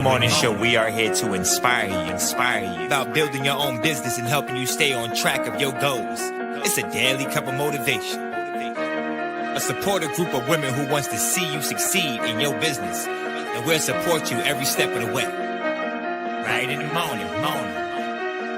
Morning show, we are here to inspire you about building your own business and helping you stay on track of your goals. It's a daily cup of motivation, a supportive group of women who wants to see you succeed in your business, and we'll support you every step of the way. Right in the morning.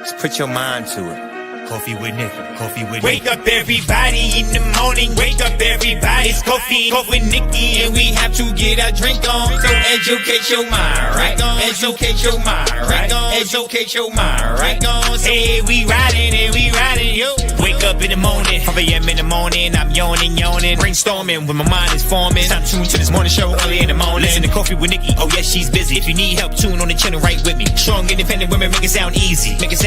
Just put your mind to it. Coffee with Nikkie. Wake up everybody in the morning. Wake up everybody. It's coffee with Nikkie, and we have to get our drink on. So educate your mind, right? Educate your mind, right? Educate your mind, right? Hey, we riding, yo. Wake up in the morning, 5 a.m. in the morning. I'm yawning, brainstorming when my mind is forming. Time to tune to this morning show early in the morning. Listen to Coffee with Nikkie. Oh yes, she's busy. If you need help, tune on the channel right with me. Strong, independent women, make it sound easy. Take it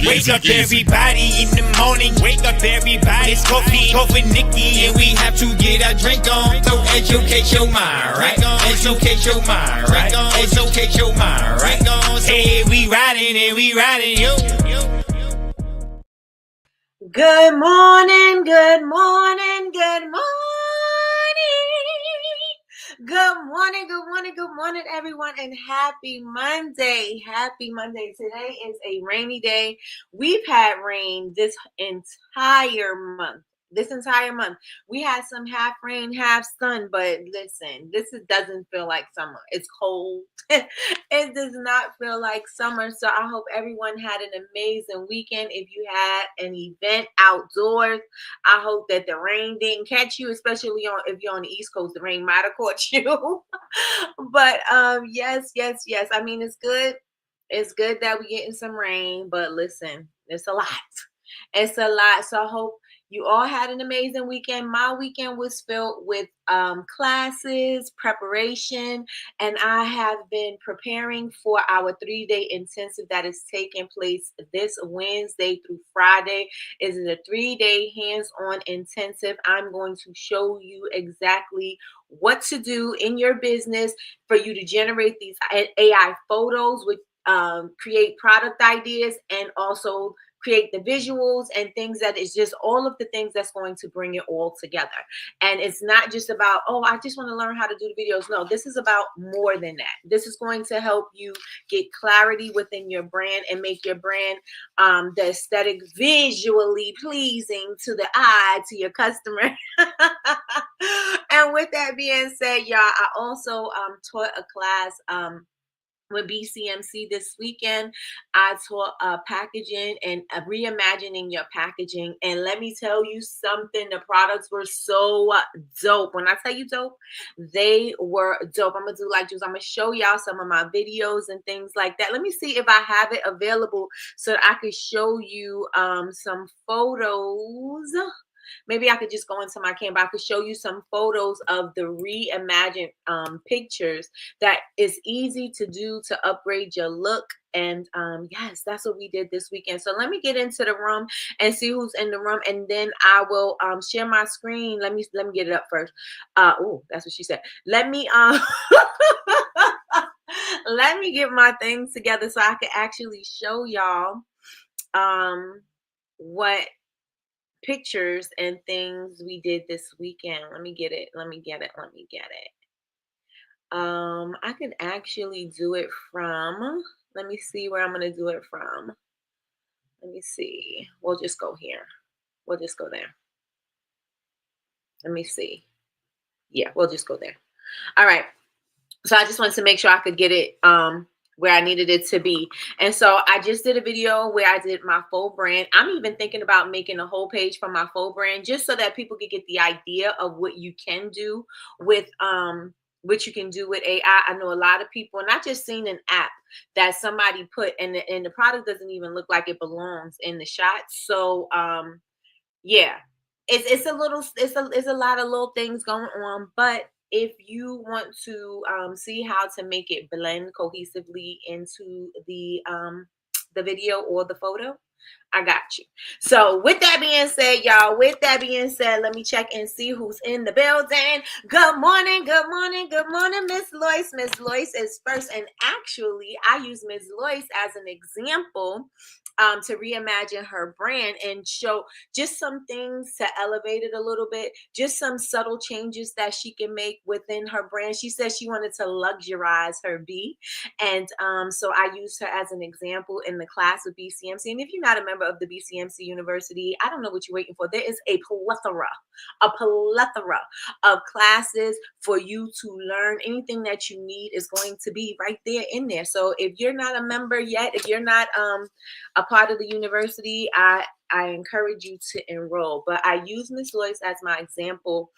Wake up everybody in the morning. Wake up everybody. It's coffee with Nikkie, and we have to get our drink on. So educate your mind, right? Educate your mind, right? Educate your mind, right? Hey, we riding, yo. Good morning. Good morning, everyone, and happy Monday. Happy Monday. Today is a rainy day. We've had rain this entire month. We had some half rain, half sun, but listen, doesn't feel like summer. It's cold. It does not feel like summer. So I hope everyone had an amazing weekend. If you had an event outdoors, I hope that the rain didn't catch you, especially if you're on the East Coast. The rain might have caught you. But yes. I mean, it's good. It's good that we're getting some rain, but listen, it's a lot. So I hope you all had an amazing weekend. My weekend was filled with classes, preparation, and I have been preparing for our 3-day intensive that is taking place this Wednesday through Friday. It is a 3-day hands-on intensive. I'm going to show you exactly what to do in your business for you to generate these AI photos, with create product ideas, and also create the visuals and things that is just all of the things that's going to bring it all together. And it's not just about, oh, I just want to learn how to do the videos. No, this is about more than that. This is going to help you get clarity within your brand and make your brand the aesthetic, visually pleasing to the eye, to your customer. And with that being said, y'all, I also taught a class with BCMC this weekend. I taught packaging and reimagining your packaging. And let me tell you something, the products were so dope. When I tell you dope, they were dope. I'm going to do like this. I'm going to show y'all some of my videos and things like that. Let me see if I have it available so that I could show you some photos. Maybe I could just go into my camera. I could show you some photos of the reimagined pictures that is easy to do to upgrade your look. And yes, that's what we did this weekend. So let me get into the room and see who's in the room, and then I will share my screen. Let me get it up first. Oh, that's what she said. Let me let me get my things together so I can actually show y'all what pictures and things we did this weekend. Let me get it. I can actually do it from, let me see where I'm going to do it from. Let me see. We'll just go here. We'll just go there. Let me see. Yeah, we'll just go there. All right. So I just wanted to make sure I could get it where I needed it to be. And so I just did a video where I did my faux brand. I'm even thinking about making a whole page for my faux brand, just so that people could get the idea of what you can do with AI. I know a lot of people, and I just seen an app that somebody put, and the product doesn't even look like it belongs in the shot. So yeah, it's a lot of little things going on, but if you want to see how to make it blend cohesively into the video or the photo, I got you. So with that being said, y'all, with that being said, let me check and see who's in the building. Good morning, good morning, good morning, Miss Lois. Miss Lois is first. And actually, I use Miss Lois as an example to reimagine her brand and show just some things to elevate it a little bit, just some subtle changes that she can make within her brand. She said she wanted to luxurize her B. And so I used her as an example in the class with BCMC. And if you're not a member of the BCMC University, I don't know what you're waiting for. There is a plethora of classes for you to learn. Anything that you need is going to be right there in there. So if you're not a member yet, if you're not a part of the university, I encourage you to enroll. But I use Miss Lois as my example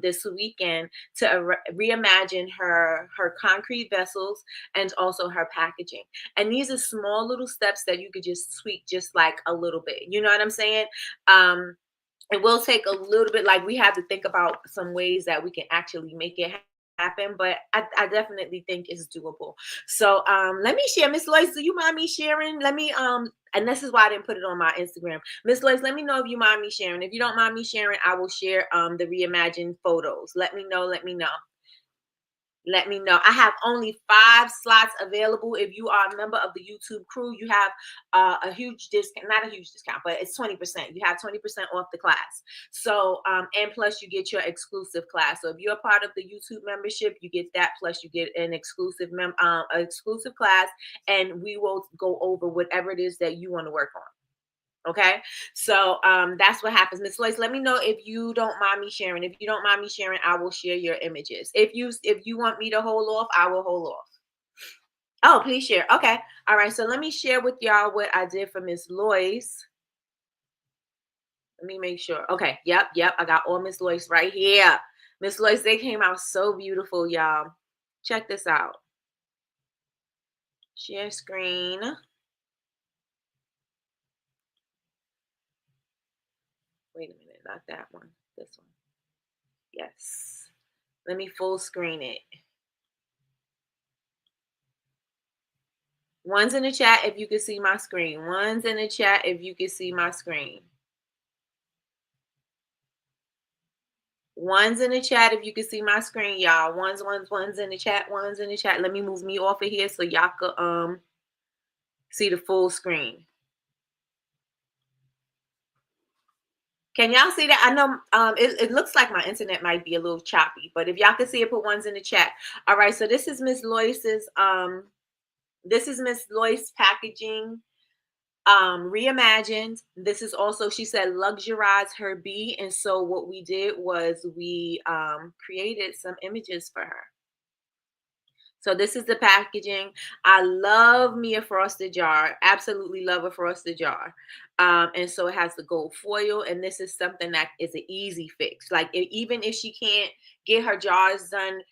this weekend to reimagine her concrete vessels and also her packaging. And these are small little steps that you could just tweak just like a little bit. You know what I'm saying? It will take a little bit, like we have to think about some ways that we can actually make it happen, but I definitely think it's doable. So let me share. Miss Lois, do you mind me sharing? Let me and this is why I didn't put it on my Instagram. Miss Lois, let me know if you mind me sharing. If you don't mind me sharing, I will share the reimagined photos. Let me know. Let me know. I have only 5 slots available. If you are a member of the YouTube crew, you have a huge discount, not a huge discount, but it's 20%. You have 20% off the class. So, and plus you get your exclusive class. So if you're a part of the YouTube membership, you get that. Plus you get an exclusive class, and we will go over whatever it is that you want to work on. Okay, so that's what happens. Miss Lois, let me know if you don't mind me sharing. If you don't mind me sharing, I will share your images. If you want me to hold off, I will hold off. Oh, please share. Okay, all right. So let me share with y'all what I did for Miss Lois. Let me make sure. Okay, yep. I got all Miss Lois right here. Miss Lois, they came out so beautiful, y'all. Check this out. Share screen. Wait a minute, not that one. This one. Yes. Let me full screen it. One's in the chat if you can see my screen. One's in the chat if you can see my screen. One's in the chat if you can see my screen, y'all. One's in the chat. One's in the chat. Let me move me off of here so y'all could see the full screen. Can y'all see that? I know it looks like my internet might be a little choppy, but if y'all can see it, put ones in the chat. All right, so this is Miss Lois's packaging reimagined. This is also, she said, luxurize her B. And so what we did was we created some images for her. So this is the packaging. I love me a frosted jar. Absolutely love a frosted jar. And so it has the gold foil. And this is something that is an easy fix. Like even if she can't get her jars done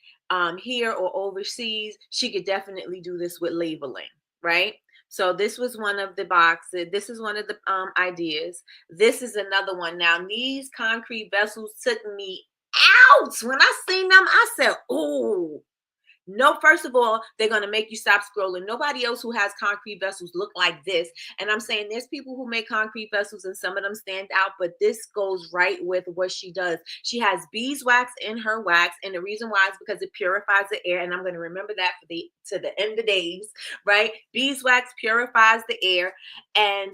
here or overseas, she could definitely do this with labeling, right? So this was one of the boxes. This is one of the ideas. This is another one. Now, these concrete vessels took me out. When I seen them, I said, oh, no, first of all, they're going to make you stop scrolling. Nobody else who has concrete vessels look like this. And I'm saying there's people who make concrete vessels and some of them stand out, but this goes right with what she does. She has beeswax in her wax. And the reason why is because it purifies the air. And I'm going to remember that to the end of days, right? Beeswax purifies the air. And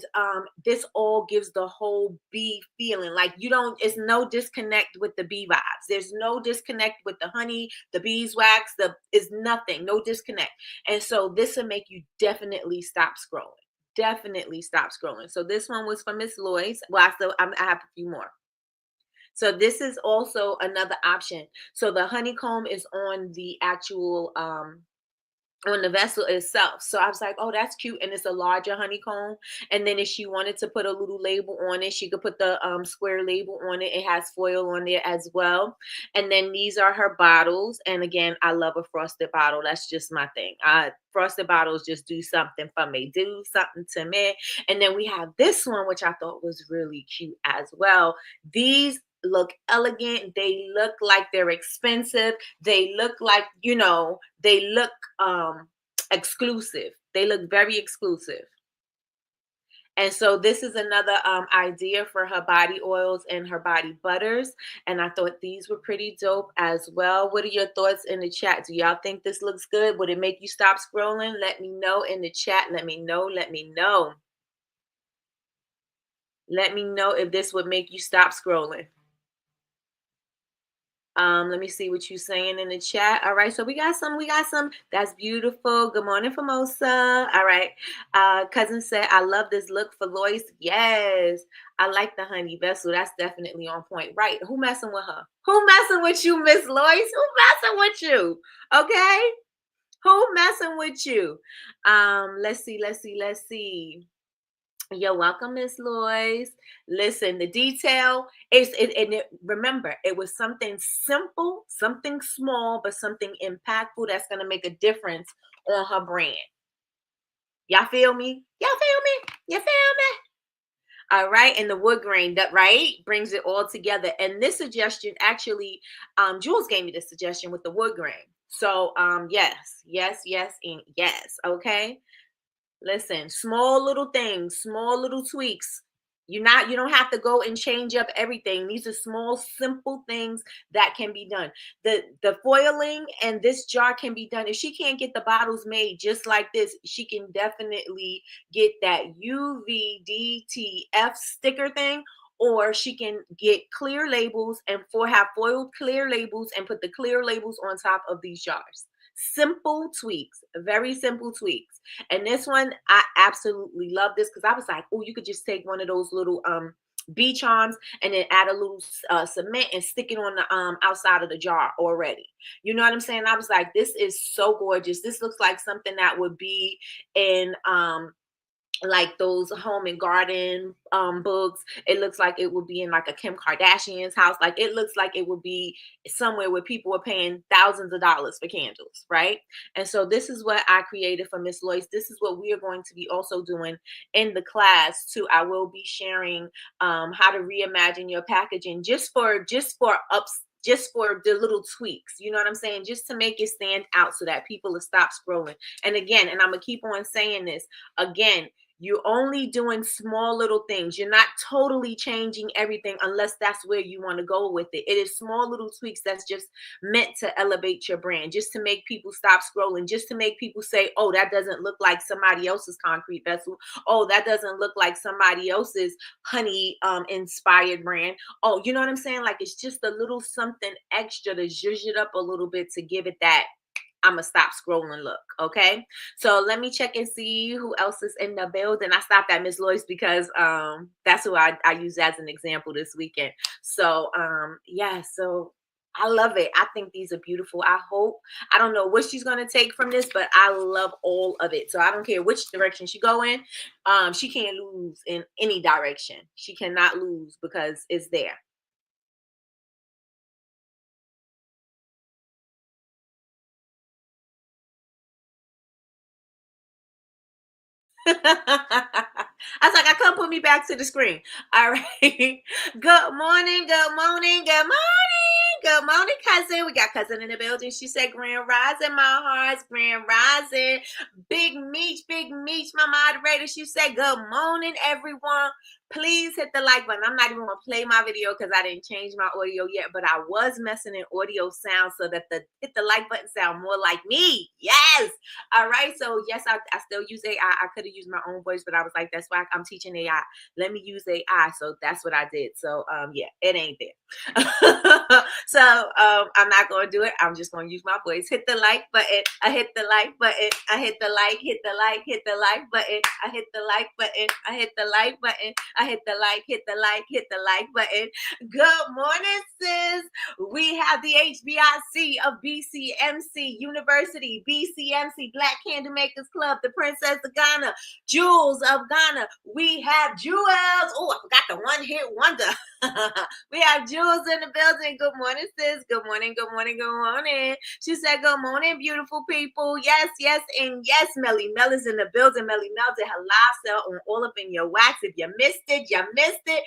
this all gives the whole bee feeling. Like it's no disconnect with the bee vibes. There's no disconnect with the honey, the beeswax, is nothing, no disconnect. And so this will make you definitely stop scrolling. Definitely stop scrolling. So this one was for Miss Lois. Well, I have a few more. So this is also another option. So the honeycomb is on the actual on the vessel itself. So I was like, oh, that's cute. And it's a larger honeycomb. And then if she wanted to put a little label on it, she could put the square label on it. It has foil on there as well. And then these are her bottles. And again, I love a frosted bottle. That's just my thing. Frosted bottles just do something for me. Do something to me. And then we have this one, which I thought was really cute as well. These look elegant. They look like they're expensive. They look like, they look exclusive. They look very exclusive. And so this is another idea for her body oils and her body butters. And I thought these were pretty dope as well. What are your thoughts in the chat? Do y'all think this looks good? Would it make you stop scrolling? Let me know in the chat. Let me know. Let me know. Let me know if this would make you stop scrolling. Let me see what you're saying in the chat. All right, so we got some. That's beautiful. Good morning, Formosa. All right. Cousin said, I love this look for Lois. Yes. I like the honey vessel. That's definitely on point. Right. Who messing with her? Who messing with you, Miss Lois? Who messing with you? Okay. Who messing with you? Let's see. You're welcome, Miss Lois. Listen, the detail is remember, it was something simple, something small, but something impactful that's gonna make a difference on her brand. Y'all feel me? Y'all feel me? You feel me? All right, and the wood grain that right brings it all together. And this suggestion actually, Jules gave me this suggestion with the wood grain. So yes, and yes. Okay. Listen, small little things, small little tweaks. You don't have to go and change up everything. These are small, simple things that can be done. The foiling and this jar can be done. If she can't get the bottles made just like this, she can definitely get that UVDTF sticker thing, or she can get clear labels and have foiled clear labels and put the clear labels on top of these jars. Simple tweaks, very simple tweaks. And this one, I absolutely love this because I was like, oh, you could just take one of those little bee charms and then add a little cement and stick it on the outside of the jar already. You know what I'm saying? I was like, this is so gorgeous. This looks like something that would be in like those home and garden books. It looks like it would be in like a Kim Kardashian's house. Like it looks like it would be somewhere where people are paying thousands of dollars for candles, right? And so this is what I created for Miss Lois. This is what we are going to be also doing in the class too. I will be sharing how to reimagine your packaging just for the little tweaks, you know what I'm saying? Just to make it stand out so that people will stop scrolling. And again, and I'm gonna keep on saying this again, you're only doing small little things. You're not totally changing everything unless that's where you want to go with it. It is small little tweaks that's just meant to elevate your brand, just to make people stop scrolling, just to make people say, oh, that doesn't look like somebody else's concrete vessel. Oh, that doesn't look like somebody else's honey inspired brand. Oh, you know what I'm saying? Like it's just a little something extra to zhuzh it up a little bit to give it that I'm gonna stop scrolling look. Okay, so let me check and see who else is in the building. I stopped at Miss Lois because that's who I use as an example this weekend. So yeah, so I love it. I think these are beautiful. I don't know what she's gonna take from this, but I love all of it. So I don't care which direction she go in. She can't lose in any direction. She cannot lose because it's there. I was like, I couldn't put me back to the screen. All right. Good morning. Good morning. Good morning. Good morning, cousin. We got cousin in the building. She said, Grand Rising, my hearts. Grand Rising. Big Meech, my moderator. She said, good morning, everyone. Please hit the like button. I'm not even going to play my video because I didn't change my audio yet, but I was messing in audio sound so that the hit the like button sound more like me. Yes. All right. So yes, I still use AI. I could have used my own voice, but I was like, that's why I'm teaching AI. Let me use AI. So that's what I did. So yeah, it ain't there. So I'm not gonna do it. I'm just gonna use my voice. Hit the like button. I hit the like button. I hit the like, hit the like, hit the like button. I hit the like button. I hit the like button. I hit the like, hit the like, hit the like button. Good morning, sis. We have the HBIC of BCMC University, BCMC Black Candle Makers Club, the Princess of Ghana, Jewels of Ghana. We have Jewels. Oh, I forgot the one hit wonder. We have Jewels in the building. Good morning, sis. Good morning, good morning, good morning. She said, good morning, beautiful people. Yes, and yes, Melly Mel is in the building. Melly Mel did her live sale on all up in your wax. If you missed it, you missed it.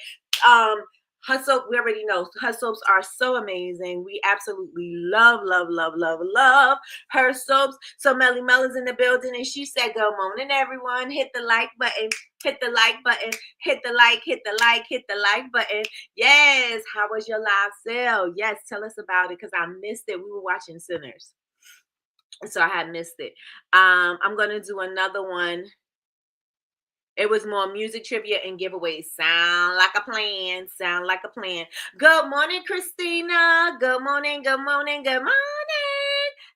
Her soap, we already know her soaps are so amazing. We absolutely love, love, love, love, love her soaps. So Melly Mel is in the building and she said, good morning, everyone. Hit the like button, hit the like button, hit the like, hit the like, hit the like button. Yes. How was your live sale? Yes, tell us about it because I missed it. We were watching Sinners. So I had missed it. I'm gonna do another one. It was more music trivia and giveaways. Sound like a plan. Sound like a plan. Good morning, Christina. Good morning. Good morning. Good morning.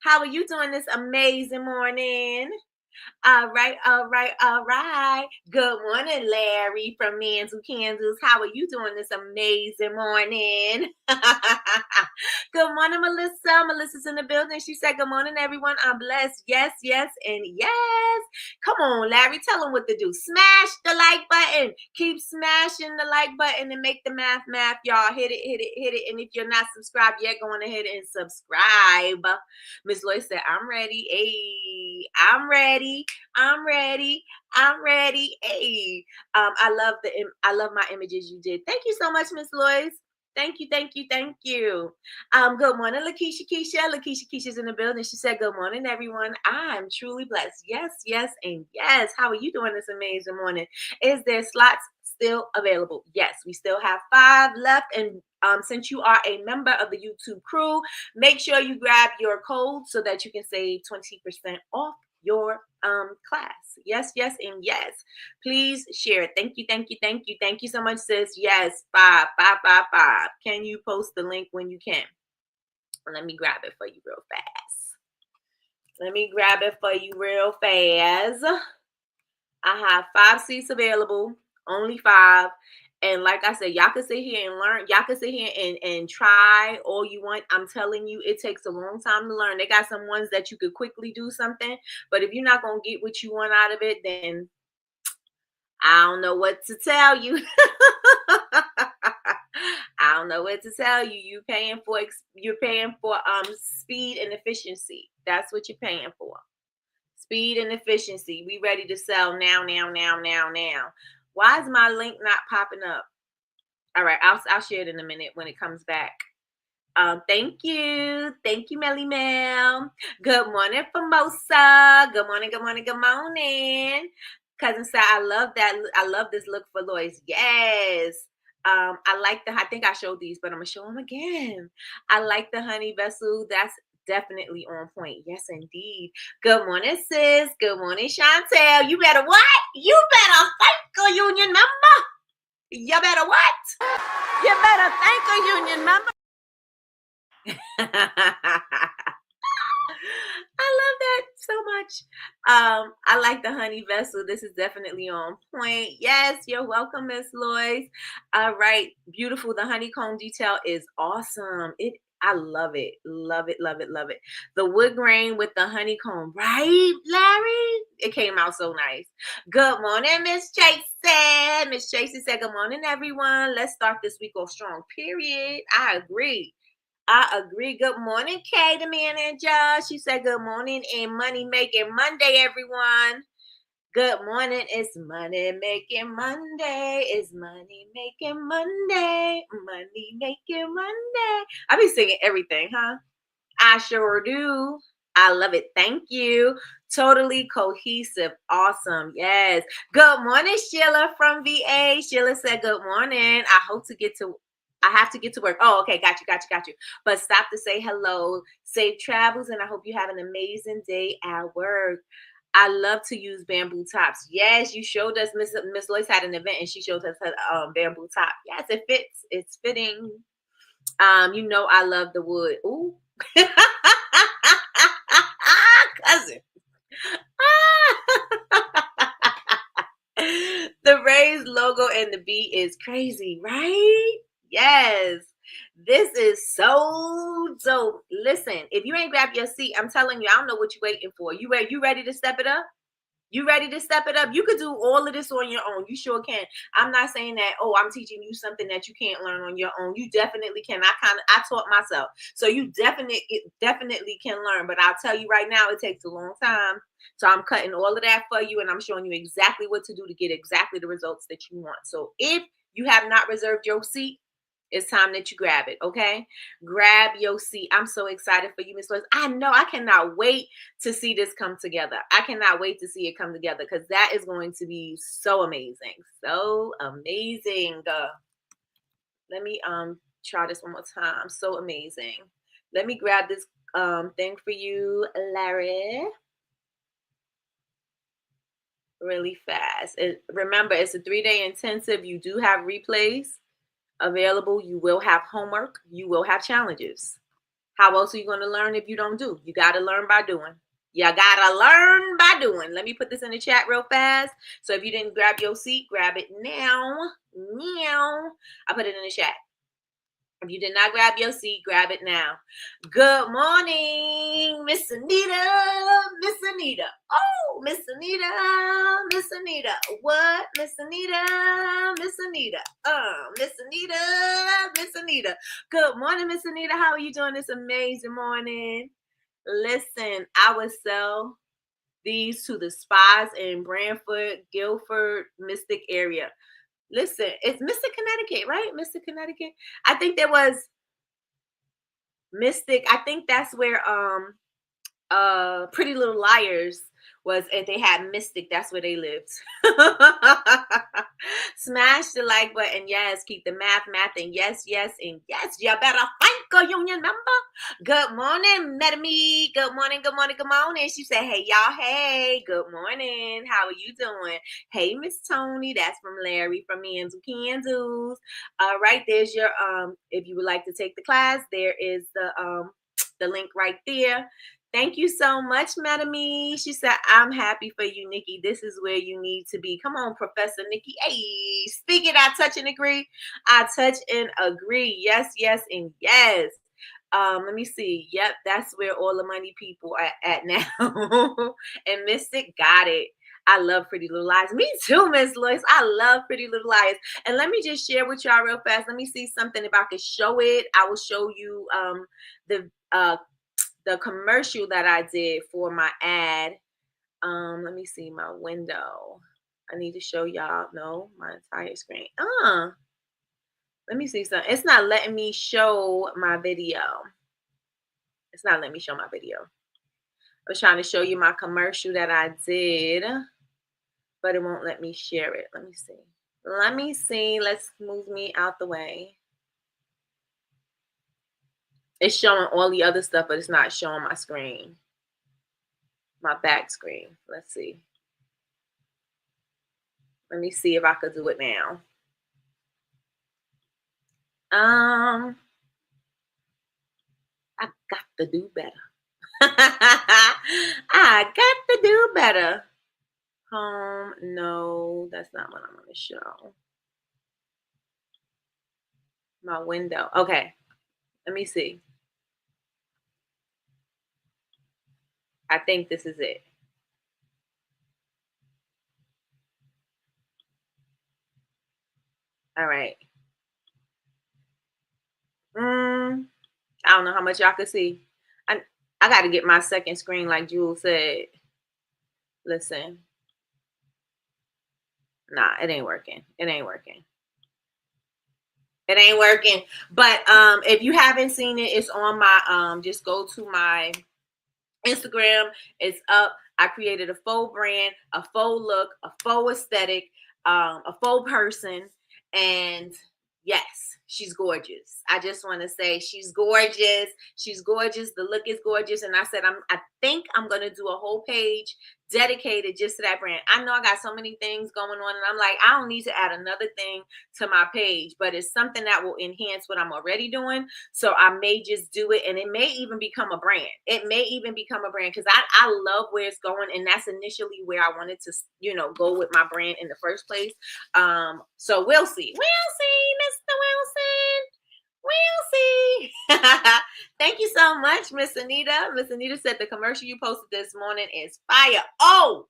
How are you doing this amazing morning? All right, all right, all right. Good morning, Larry from Manzu, Kansas. How are you doing this amazing morning? Good morning, Melissa. Melissa's in the building. She said, good morning, everyone. I'm blessed. Yes, yes, and yes. Come on, Larry. Tell them what to do. Smash the like button. Keep smashing the like button and make the math. Y'all hit it, hit it, hit it. And if you're not subscribed yet, go on ahead and subscribe. Miss Lloyd said, I'm ready. Hey, I'm ready. I'm ready. I'm ready. Hey, I love my images you did. Thank you so much, Miss Lois. Thank you, thank you, thank you. Good morning, Lakeisha Keisha. Lakeisha Keisha's in the building. She said, good morning, everyone. I'm truly blessed. Yes, yes, and yes. How are you doing this amazing morning? Is there slots still available? Yes, we still have 5 left. And since you are a member of the YouTube crew, make sure you grab your code so that you can save 20% off your class. Yes, yes, and yes. Please share. Thank you, thank you, thank you. Thank you so much, sis. Yes, 5, 5, 5, 5. Can you post the link when you can? Let me grab it for you real fast. Let me grab it for you real fast. I have 5 seats available, only 5. And like I said, y'all can sit here and learn. Y'all can sit here and try all you want. I'm telling you, it takes a long time to learn. They got some ones that you could quickly do something. But if you're not going to get what you want out of it, then I don't know what to tell you. I don't know what to tell you. You're paying for speed and efficiency. That's what you're paying for. Speed and efficiency. We ready to sell now. Why is my link not popping up? All right, I'll share it in a minute when it comes back. Thank you, Melly Mel. Good morning, Formosa. Good morning, good morning, good morning. Cousin said, I love that. I love this look for Lois. Yes. I like I think I showed these, but I'm gonna show them again. I like the honey vessel. That's definitely on point. Yes, indeed. Good morning, sis. Good morning, Chantel. You better what? You better thank a union member. You better what? You better thank a union member. I love that so much. I like the honey vessel. This is definitely on point. Yes, you're welcome, Miss Lois. All right, beautiful. The honeycomb detail is awesome. I love it. Love it, love it, love it. The wood grain with the honeycomb, right, Larry? It came out so nice. Good morning, Miss Tracy. Miss Tracy said, good morning, everyone. Let's start this week off strong, period. I agree. Good morning, Kay, the manager. She said, good morning and money making Monday, everyone. Good morning. It's money making Monday. It's money making Monday. Money making Monday. I be singing everything, huh? I sure do. I love it. Thank you. Totally cohesive. Awesome. Yes. Good morning, Sheila from VA. Sheila said, good morning. I have to get to work. Oh, okay. Got you. But stop to say hello. Safe travels. And I hope you have an amazing day at work. I love to use bamboo tops. Yes, you showed us. Miss Lois had an event and she showed us her bamboo top. Yes, it fits. It's fitting. You know I love the wood. Ooh. Cousin. The raised logo and the B is crazy, right? Yes. This is so dope. Listen, if you ain't grabbed your seat, I'm telling you, I don't know what you're waiting for. You ready to step it up? You ready to step it up? You could do all of this on your own. You sure can. I'm not saying that, oh, I'm teaching you something that you can't learn on your own. You definitely can. I taught myself. So you definitely can learn. But I'll tell you right now, it takes a long time. So I'm cutting all of that for you and I'm showing you exactly what to do to get exactly the results that you want. So if you have not reserved your seat, It's time that you grab it, okay? Grab your seat. I'm so excited for you, Miss Lois. I know I cannot wait to see this come together. I cannot wait to see it come together because that is going to be so amazing. So amazing. Let me try this one more time. So amazing. Let me grab this thing for you, Larry. Really fast. Remember, it's a 3-day intensive. You do have replays available. You will have homework. You will have challenges. How else are you going to learn if you don't do? You got to learn by doing. You got to learn by doing. Let me put this in the chat real fast. So if you didn't grab your seat, grab it now. Now. I put it in the chat. If you did not grab your seat, grab it now. Good morning, Miss Anita. Miss Anita. Oh, Miss Anita. Miss Anita. What? Miss Anita. Miss Anita. Miss Anita. Miss Anita. Good morning, Miss Anita. How are you doing this amazing morning? Listen, I would sell these to the spas in Branford, Guilford, Mystic area. Listen, it's Mystic, Connecticut, right? Mystic, Connecticut. I think there was Mystic. I think that's where Pretty Little Liars was. If they had Mystic, that's where they lived. Smash the like button. Yes, keep the math, and yes, and yes. You better fight a union member. Good morning, Metamy. Good morning. She said, hey, y'all. Hey, good morning. How are you doing? Hey, Miss Tony. That's from Larry from Anzu Kansas. All right, there's your if you would like to take the class, there is the link right there. Thank you so much, Metamy. She said, I'm happy for you, Nikki. This is where you need to be. Come on, Professor Nikki. Hey, speak it. I touch and agree. I touch and agree. Yes, and yes. Let me see. Yep, that's where all the money people are at now. And Mystic got it. I love Pretty Little Liars. Me too, Miss Lois. I love Pretty Little Liars. And let me just share with y'all real fast. Let me see something. If I could show it, I will show you the commercial that I did for my ad. Let me see my window. I need to show y'all. No, my entire screen. Let me see something. It's not letting me show my video. It's not letting me show my video. I was trying to show you my commercial that I did, but it won't let me share it. Let me see. Let's move me out the way. It's showing all the other stuff, but it's not showing my screen. My back screen. Let's see. Let me see if I could do it now. I got to do better. I got to do better. Home. No, that's not what I'm going to show. My window. Okay. Let me see. I think this is it. All right. I don't know how much y'all can see. I got to get my second screen like Jules said. Listen. Nah, it ain't working. It ain't working. But if you haven't seen it, it's on my just go to my Instagram. It's up. I created a faux brand, a faux look, a faux aesthetic, a faux person, and yes, she's gorgeous. I just want to say she's gorgeous. She's gorgeous. The look is gorgeous. And I said, I think I'm going to do a whole page dedicated just to that brand. I know I got so many things going on, and I'm like, I don't need to add another thing to my page, but it's something that will enhance what I'm already doing. So I may just do it, and it may even become a brand. It may even become a brand because I love where it's going, and that's initially where I wanted to, go with my brand in the first place. So we'll see. We'll see, Mr. Wilson. We'll see. Thank you so much, Miss Anita. Miss Anita said the commercial you posted this morning is fire. Oh,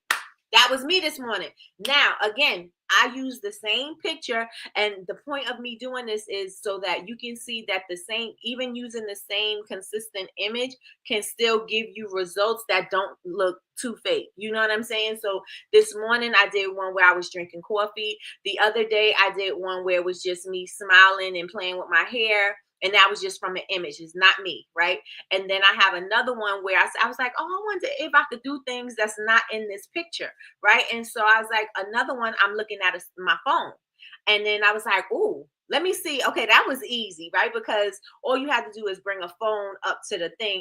that was me this morning. Now, again, I use the same picture, and the point of me doing this is so that you can see that the same, even using the same consistent image, can still give you results that don't look too fake. You know what I'm saying? So this morning I did one where I was drinking coffee. The other day I did one where it was just me smiling and playing with my hair. And that was just from an image. It's not me, right? And then I have another one where I was like, oh, I wonder if I could do things that's not in this picture, right? And so I was like, another one, I'm looking at my phone. And then I was like, ooh, let me see. Okay, that was easy, right? Because all you have to do is bring a phone up to the thing,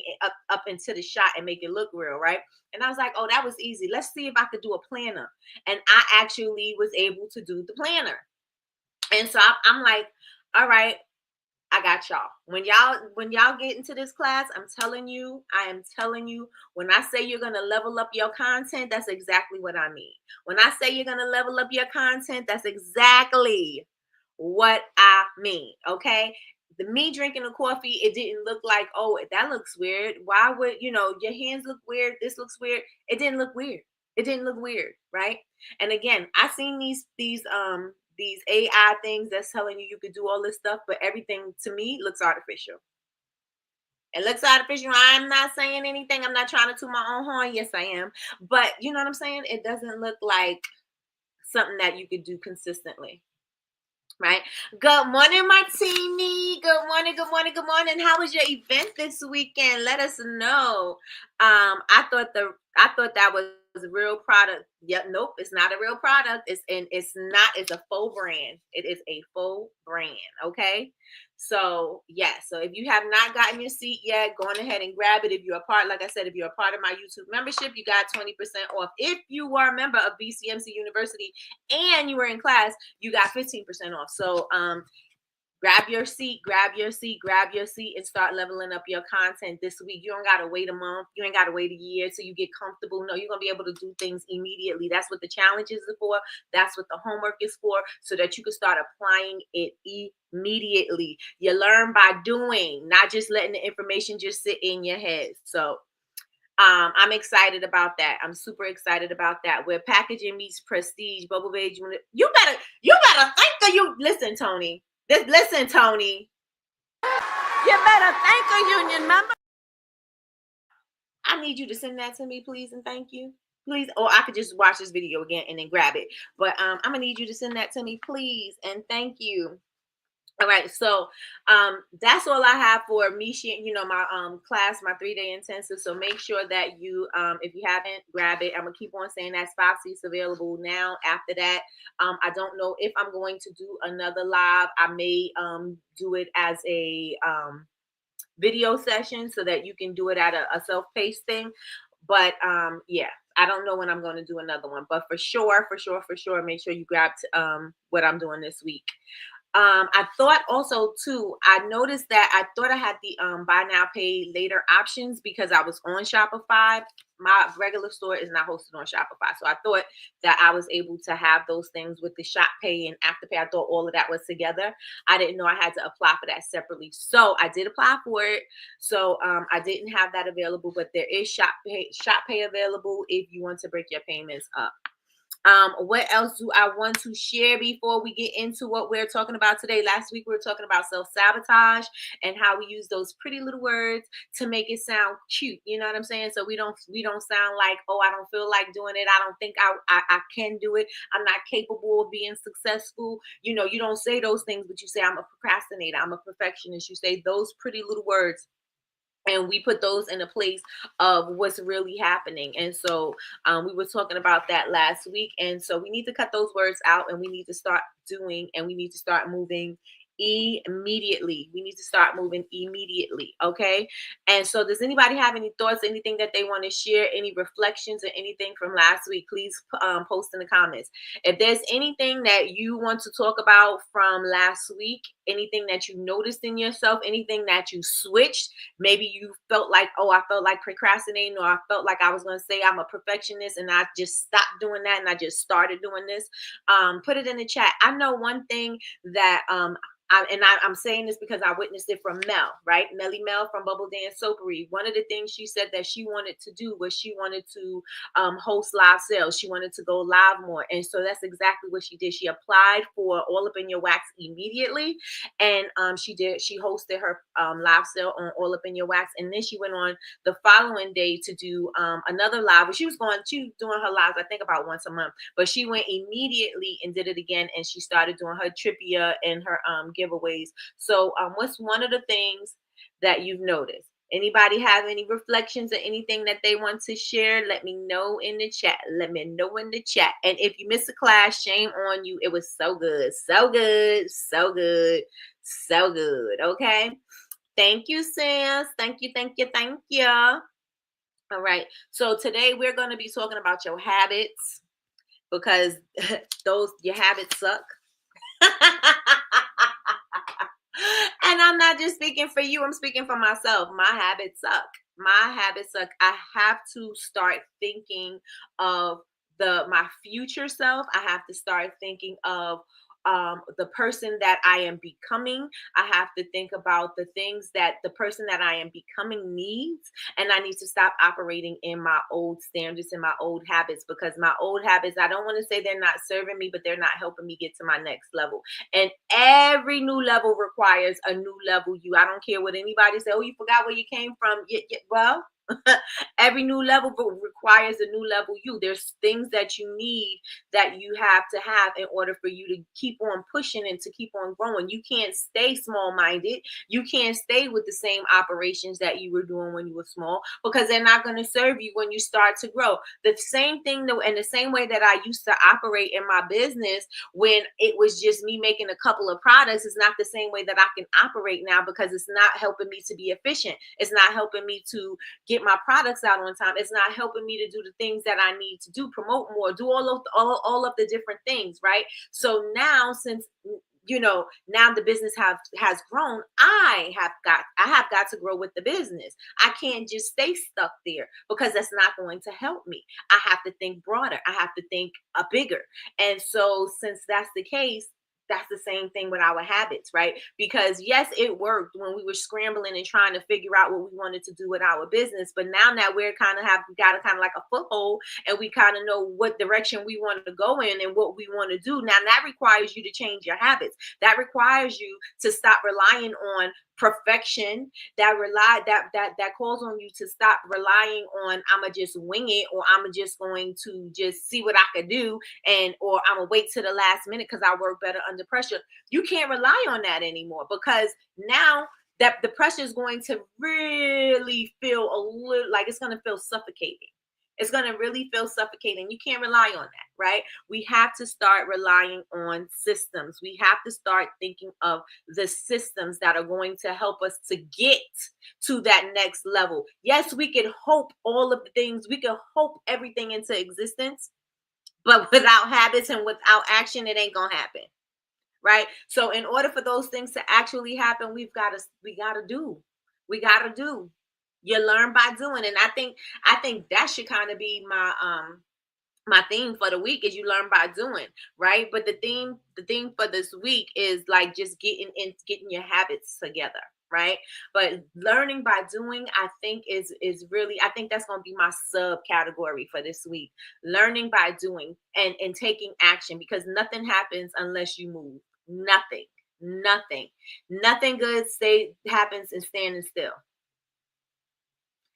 up into the shot and make it look real, right? And I was like, oh, that was easy. Let's see if I could do a planner. And I actually was able to do the planner. And so I'm like, all right, I got y'all. When y'all get into this class, I am telling you, when I say you're gonna level up your content, that's exactly what I mean. When I say you're gonna level up your content, that's exactly what I mean. Okay. Me drinking a coffee, it didn't look like, oh, that looks weird. Why would your hands look weird? This looks weird. It didn't look weird. It didn't look weird, right? And again, I seen these AI things that's telling you could do all this stuff, but everything to me looks artificial. It looks artificial. I'm not saying anything. I'm not trying to toot my own horn. Yes, I am. But you know what I'm saying? It doesn't look like something that you could do consistently. Right. Good morning, Martini. Good morning. Good morning. Good morning. How was your event this weekend? Let us know. I thought that was a real product. Yep. Nope. It's not a real product. It's a faux brand. It is a faux brand. Okay. So yeah. So if you have not gotten your seat yet, go on ahead and grab it. If you're a part, like I said, if you're a part of my YouTube membership, you got 20% off. If you are a member of BCMC University and you were in class, you got 15% off. So grab your seat, and start leveling up your content this week. You don't gotta wait a month, you ain't gotta wait a year till you get comfortable. No, you're gonna be able to do things immediately. That's what the challenge is for, that's what the homework is for, so that you can start applying it immediately. You learn by doing, not just letting the information just sit in your head. So I'm excited about that. I'm super excited about that. Where packaging meets prestige, Bubble Beige. You better think of you. Listen, Tony. Listen, Tony. You better thank a union member. I need you to send that to me, please, and thank you. Please, or I could just watch this video again and then grab it. But I'm gonna need you to send that to me, please, and thank you. All right, so that's all I have for me sharing, my class, my 3-day intensive. So make sure that you, if you haven't, grab it. I'm gonna keep on saying that's 5 seats available now. After that, I don't know if I'm going to do another live. I may do it as a video session so that you can do it at a self-paced thing. But yeah, I don't know when I'm going to do another one. But for sure, make sure you grab what I'm doing this week. I thought also too, I noticed that I thought I had the buy now pay later options because I was on Shopify. My regular store is not hosted on Shopify. So I thought that I was able to have those things with the Shop Pay and Afterpay. I thought all of that was together. I didn't know I had to apply for that separately. So I did apply for it. So I didn't have that available, but there is Shop Pay available if you want to break your payments up. What else do I want to share before we get into what we're talking about today? Last week we were talking about self-sabotage and how we use those pretty little words to make it sound cute. You know what I'm saying? So we don't sound like, oh, I don't feel like doing it. I don't think I can do it. I'm not capable of being successful. You don't say those things, but you say I'm a procrastinator. I'm a perfectionist. You say those pretty little words, and we put those in a place of what's really happening. And so we were talking about that last week. And so we need to cut those words out, and we need to start doing, and we need to start moving immediately. We need to start moving immediately. Okay. And so does anybody have any thoughts, anything that they want to share, any reflections or anything from last week? Please post in the comments. If there's anything that you want to talk about from last week, anything that you noticed in yourself, anything that you switched, maybe you felt like, oh, I felt like procrastinating, or I felt like I was going to say I'm a perfectionist and I just stopped doing that and I just started doing this. Put it in the chat. I know one thing that I'm saying this because I witnessed it from Mel, right? Melly Mel from Bubble Dance Soapery. One of the things she said that she wanted to do was she wanted to host live sales. She wanted to go live more. And so that's exactly what she did. She applied for All Up in Your Wax immediately. And she hosted her live sale on All Up in Your Wax. And then she went on the following day to do another live. She was doing her lives, I think, about once a month. But she went immediately and did it again. And she started doing her trivia and her giveaways. So what's one of the things that you've noticed? Anybody have any reflections or anything that they want to share? Let me know in the chat. Let me know in the chat. And if you missed a class, shame on you. It was so good. So good. So good. So good. Okay. Thank you, sis. Thank you. Thank you. Thank you. All right. So today we're going to be talking about your habits because your habits suck. And I'm not just speaking for you, I'm speaking for myself. My habits suck. My habits suck. I have to start thinking of my future self. I have to start thinking of the person that I am becoming. I have to think about the things that the person that I am becoming needs. And I need to stop operating in my old standards and my old habits, because my old habits, I don't want to say they're not serving me, but they're not helping me get to my next level. And every new level requires a new level you. I don't care what anybody say. Oh, you forgot where you came from. Well, every new level requires a new level you. There's things that you need that you have to have in order for you to keep on pushing and to keep on growing. You can't stay small-minded. You can't stay with the same operations that you were doing when you were small, because they're not going to serve you when you start to grow. The same thing, though, and the same way that I used to operate in my business when it was just me making a couple of products is not the same way that I can operate now, because it's not helping me to be efficient. It's not helping me to get my products out on time. It's not helping me to do the things that I need to do, promote more, do all of the different things, right? So now, since now the business has grown, I have got to grow with the business. I can't just stay stuck there, because that's not going to help me. I have to think broader. I have to think bigger. And so since that's the case, that's the same thing with our habits, right? Because yes, it worked when we were scrambling and trying to figure out what we wanted to do with our business. But now that we're got a kind of like a foothold, and we kind of know what direction we want to go in and what we want to do. Now that requires you to change your habits. That requires you to stop relying on perfection. That calls on you to stop relying on, I'ma just wing it, or I'm just going to just see what I could do, or I'm gonna wait till the last minute because I work better under pressure. You can't rely on that anymore, because now that the pressure is going to really feel a little like it's going to feel suffocating. It's going to really feel suffocating. You can't rely on that, right? We have to start relying on systems. We have to start thinking of the systems that are going to help us to get to that next level. Yes, we can hope all of the things, we can hope everything into existence, but without habits and without action, it ain't going to happen. Right? So in order for those things to actually happen, we got to do. You learn by doing. And I think that should kind of be my theme for the week, is you learn by doing, right? But the theme for this week is like just getting your habits together, right? But learning by doing, I think is really, I think that's going to be my subcategory for this week. Learning by doing and taking action, because nothing happens unless you move. Nothing good happens in standing still,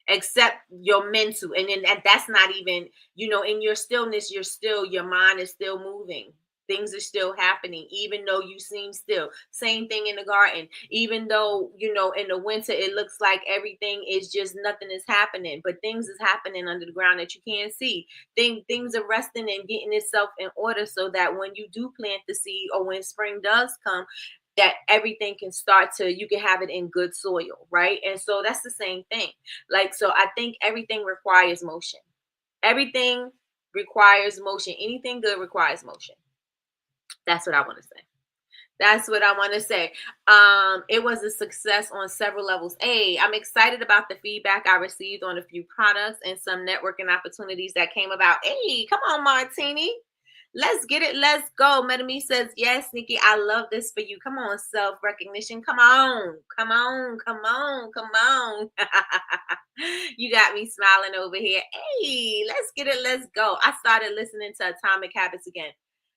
except your mental. And then that's not even, in your stillness, your mind is still moving. Things are still happening, even though you seem still. Same thing in the garden. Even though, in the winter, it looks like everything is just nothing is happening, but things is happening under the ground that you can't see. Things are resting and getting itself in order, so that when you do plant the seed, or when spring does come, that everything can you can have it in good soil, right? And so that's the same thing. So I think everything requires motion. Everything requires motion. Anything good requires motion. That's what I want to say. It was a success on several levels. I'm excited about the feedback I received on a few products and some networking opportunities that came about. Come on, Martini. Let's get it. Let's go. Metame says, yes, Nikki, I love this for you. Come on, self-recognition. Come on. Come on. Come on. Come on. You got me smiling over here. Hey, let's get it. Let's go. I started listening to Atomic Habits again.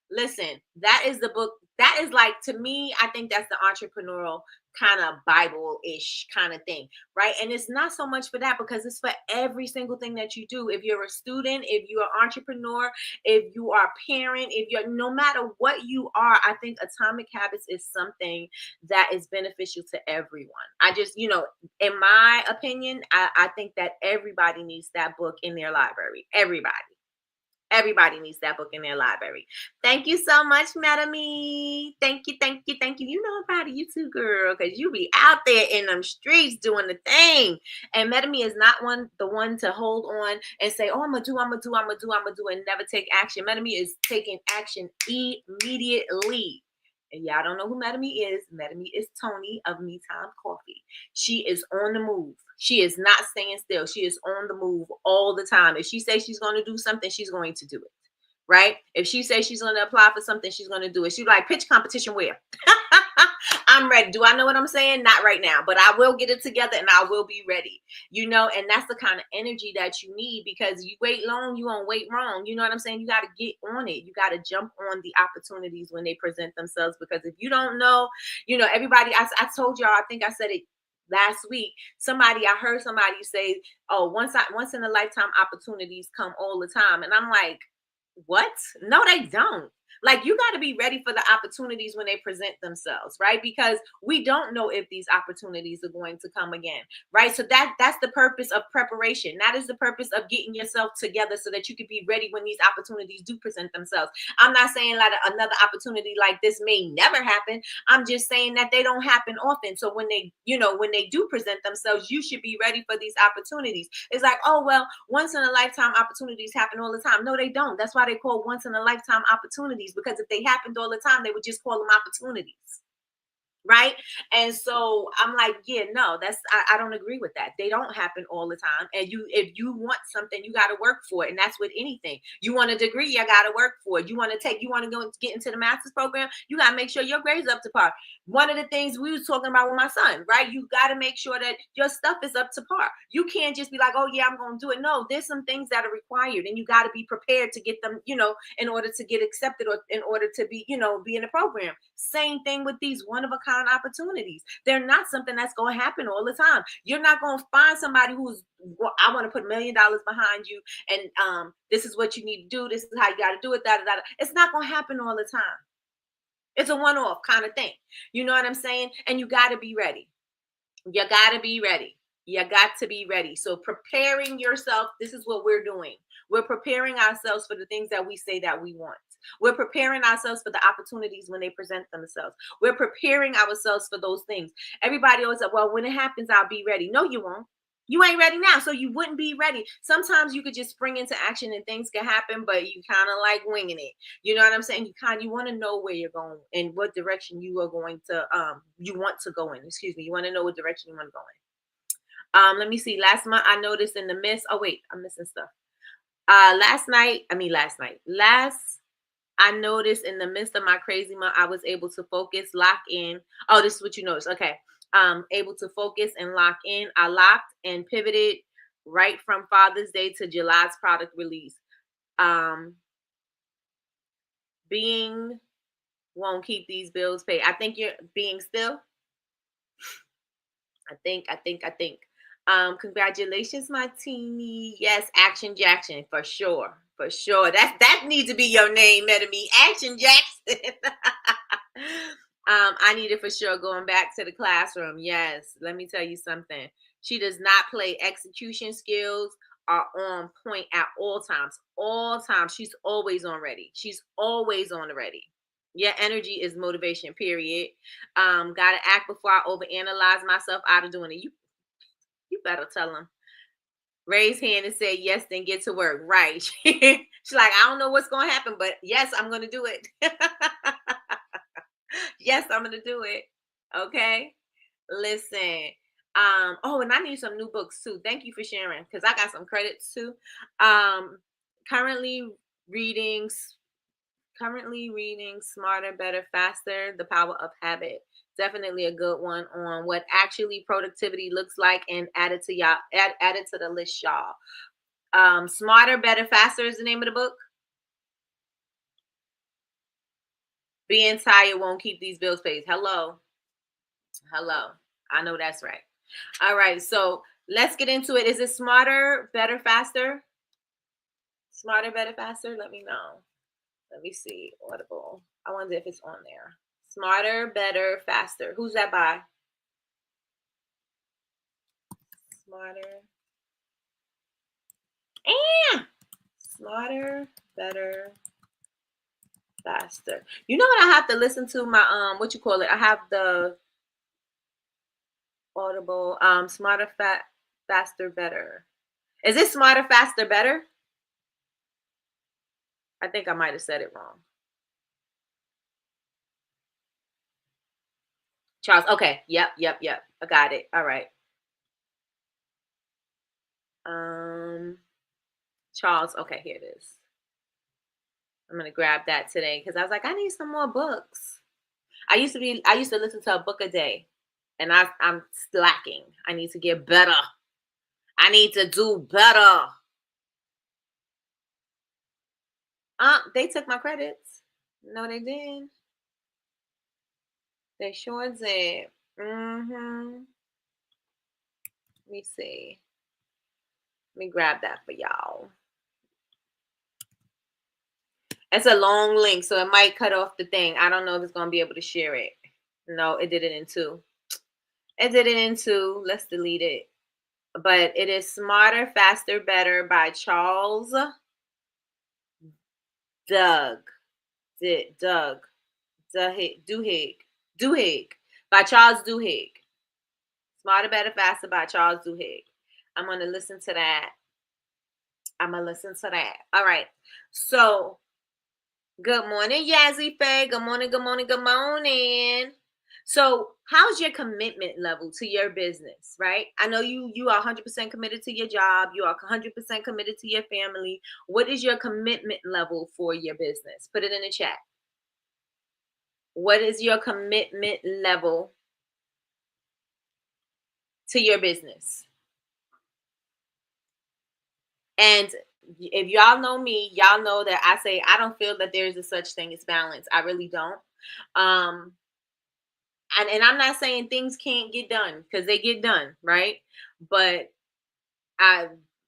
Listen, that is the book. That is like, to me, I think that's the entrepreneurial kind of Bible-ish kind of thing, right? And it's not so much for that, because it's for every single thing that you do. If you're a student, if you're an entrepreneur, if you are a parent, if you're, no matter what you are, I think Atomic Habits is something that is beneficial to everyone. I just, in my opinion, I think that everybody needs that book in their library. Everybody needs that book in their library. Thank you so much, Metame. Thank you, thank you, thank you. You know I'm proud of you too, girl, because you be out there in them streets doing the thing. And Metame is not the one to hold on and say, oh, I'm gonna do, and never take action. Metame is taking action immediately. And y'all don't know who Metame is. Metame is Tony of Me Time Coffee. She is on the move. She is not staying still. She is on the move all the time. If she says she's going to do something, she's going to do it. Right? If she says she's going to apply for something, she's going to do it. She's like, pitch competition where? I'm ready. Do I know what I'm saying? Not right now, but I will get it together and I will be ready. And that's the kind of energy that you need, because you wait long, you won't wait wrong. You know what I'm saying? You got to get on it. You got to jump on the opportunities when they present themselves, because if you don't know, everybody, I told y'all, I think I said it last week. I heard somebody say, oh, once in a lifetime opportunities come all the time. And I'm like, what? No, they don't. Like, you got to be ready for the opportunities when they present themselves, right? Because we don't know if these opportunities are going to come again, right? So that's the purpose of preparation. That is the purpose of getting yourself together so that you can be ready when these opportunities do present themselves. I'm not saying like another opportunity like this may never happen. I'm just saying that they don't happen often. So when they do present themselves, you should be ready for these opportunities. It's like, oh, well, once in a lifetime opportunities happen all the time. No, they don't. That's why they call once in a lifetime opportunities, because if they happened all the time, they would just call them opportunities. Right? And so I'm like, yeah, no, I don't agree with that. They don't happen all the time. And if you want something, you got to work for it. And that's with anything. You want a degree, you got to work for it. You want to go get into the master's program, you got to make sure your grades up to par. One of the things we was talking about with my son, right? You got to make sure that your stuff is up to par. You can't just be like, oh yeah, I'm going to do it. No, there's some things that are required, and you got to be prepared to get them, in order to get accepted, or in order to be in the program. Same thing with these one of a kind opportunities. They're not something that's going to happen all the time. You're not going to find somebody who's, well, I want to put $1 million behind you, and this is what you need to do. This is how you got to do it. It's not going to happen all the time. It's a one-off kind of thing. You know what I'm saying? And you got to be ready. You got to be ready. You got to be ready. So preparing yourself, this is what we're doing. We're preparing ourselves for the things that we say that we want. We're preparing ourselves for the opportunities when they present themselves. We're preparing ourselves for those things. Everybody always said, well, when it happens, I'll be ready. No, you won't. You ain't ready now, so you wouldn't be ready. Sometimes you could just spring into action and things can happen, but you kind of like winging it. You know what I'm saying? You want to know where you're going and what direction you are going to, you want to go in. Excuse me. You want to know what direction you want to go in. Let me see. Last month, I noticed in the midst. Oh wait, I'm missing stuff. I noticed in the midst of my crazy month, I was able to focus, lock in. Oh, this is what you noticed. Okay. Able to focus and lock in. I locked and pivoted right from Father's Day to July's product release. Being won't keep these bills paid. I think you're being still. I think. Congratulations, my teeny. Yes, Action Jackson, for sure. For sure. That needs to be your name, Metame. Action Jackson. I need it for sure. Going back to the classroom. Yes. Let me tell you something. She does not play. Execution skills are on point at all times. All times. She's always on ready. She's always on the ready. Yeah, energy is motivation, period. Gotta act before I overanalyze myself out of doing it. You better tell them. Raise hand and say yes, then get to work. Right. She's like, I don't know what's going to happen, but yes, I'm going to do it. Yes, I'm going to do it. Okay. Listen. Oh, and I need some new books too. Thank you for sharing, because I got some credits too. Currently reading currently reading Smarter, Better, Faster, The Power of Habit. Definitely a good one on what actually productivity looks like, and add it to y'all, add it to the list, y'all. Smarter, Better, Faster is the name of the book. Being tired won't keep these bills paid. Hello. Hello. I know that's right. All right. So let's get into it. Is it Smarter, Better, Faster? Smarter, Better, Faster? Let me know. Let me see. Audible. I wonder if it's on there. Smarter, Better, Faster. Who's that by? Smarter. Smarter, Better, Faster. You know what I have to listen to? My what you call it? I have the Audible Smarter, Faster, Better. Is it Smarter, Faster, Better? I think I might have said it wrong. Charles. Okay. Yep. I got it. All right. Charles. Okay, here it is. I'm gonna grab that today because I was like, I need some more books. I used to listen to a book a day, and I'm slacking. I need to get better. I need to do better. They took my credits. No, they didn't. They sure did. Let me see. Let me grab that for y'all. It's a long link, so it might cut off the thing. I don't know if it's gonna be able to share it. No, it did it in two. It did it in two. Let's delete it. But it is Smarter, Faster, Better by Charles Doug. Duhigg by Charles Duhigg. Smarter, Better, Faster by Charles Duhigg. I'm going to listen to that. All right. So, good morning, Yazzie Faye. Good morning. So, how's your commitment level to your business, right? I know you are 100% committed to your job. You are 100% committed to your family. What is your commitment level for your business? Put it in the chat. What is your commitment level to your business? And if y'all know me, y'all know that I say I don't feel that there's a such thing as balance. I really don't. And I'm not saying things can't get done, because they get done, right? But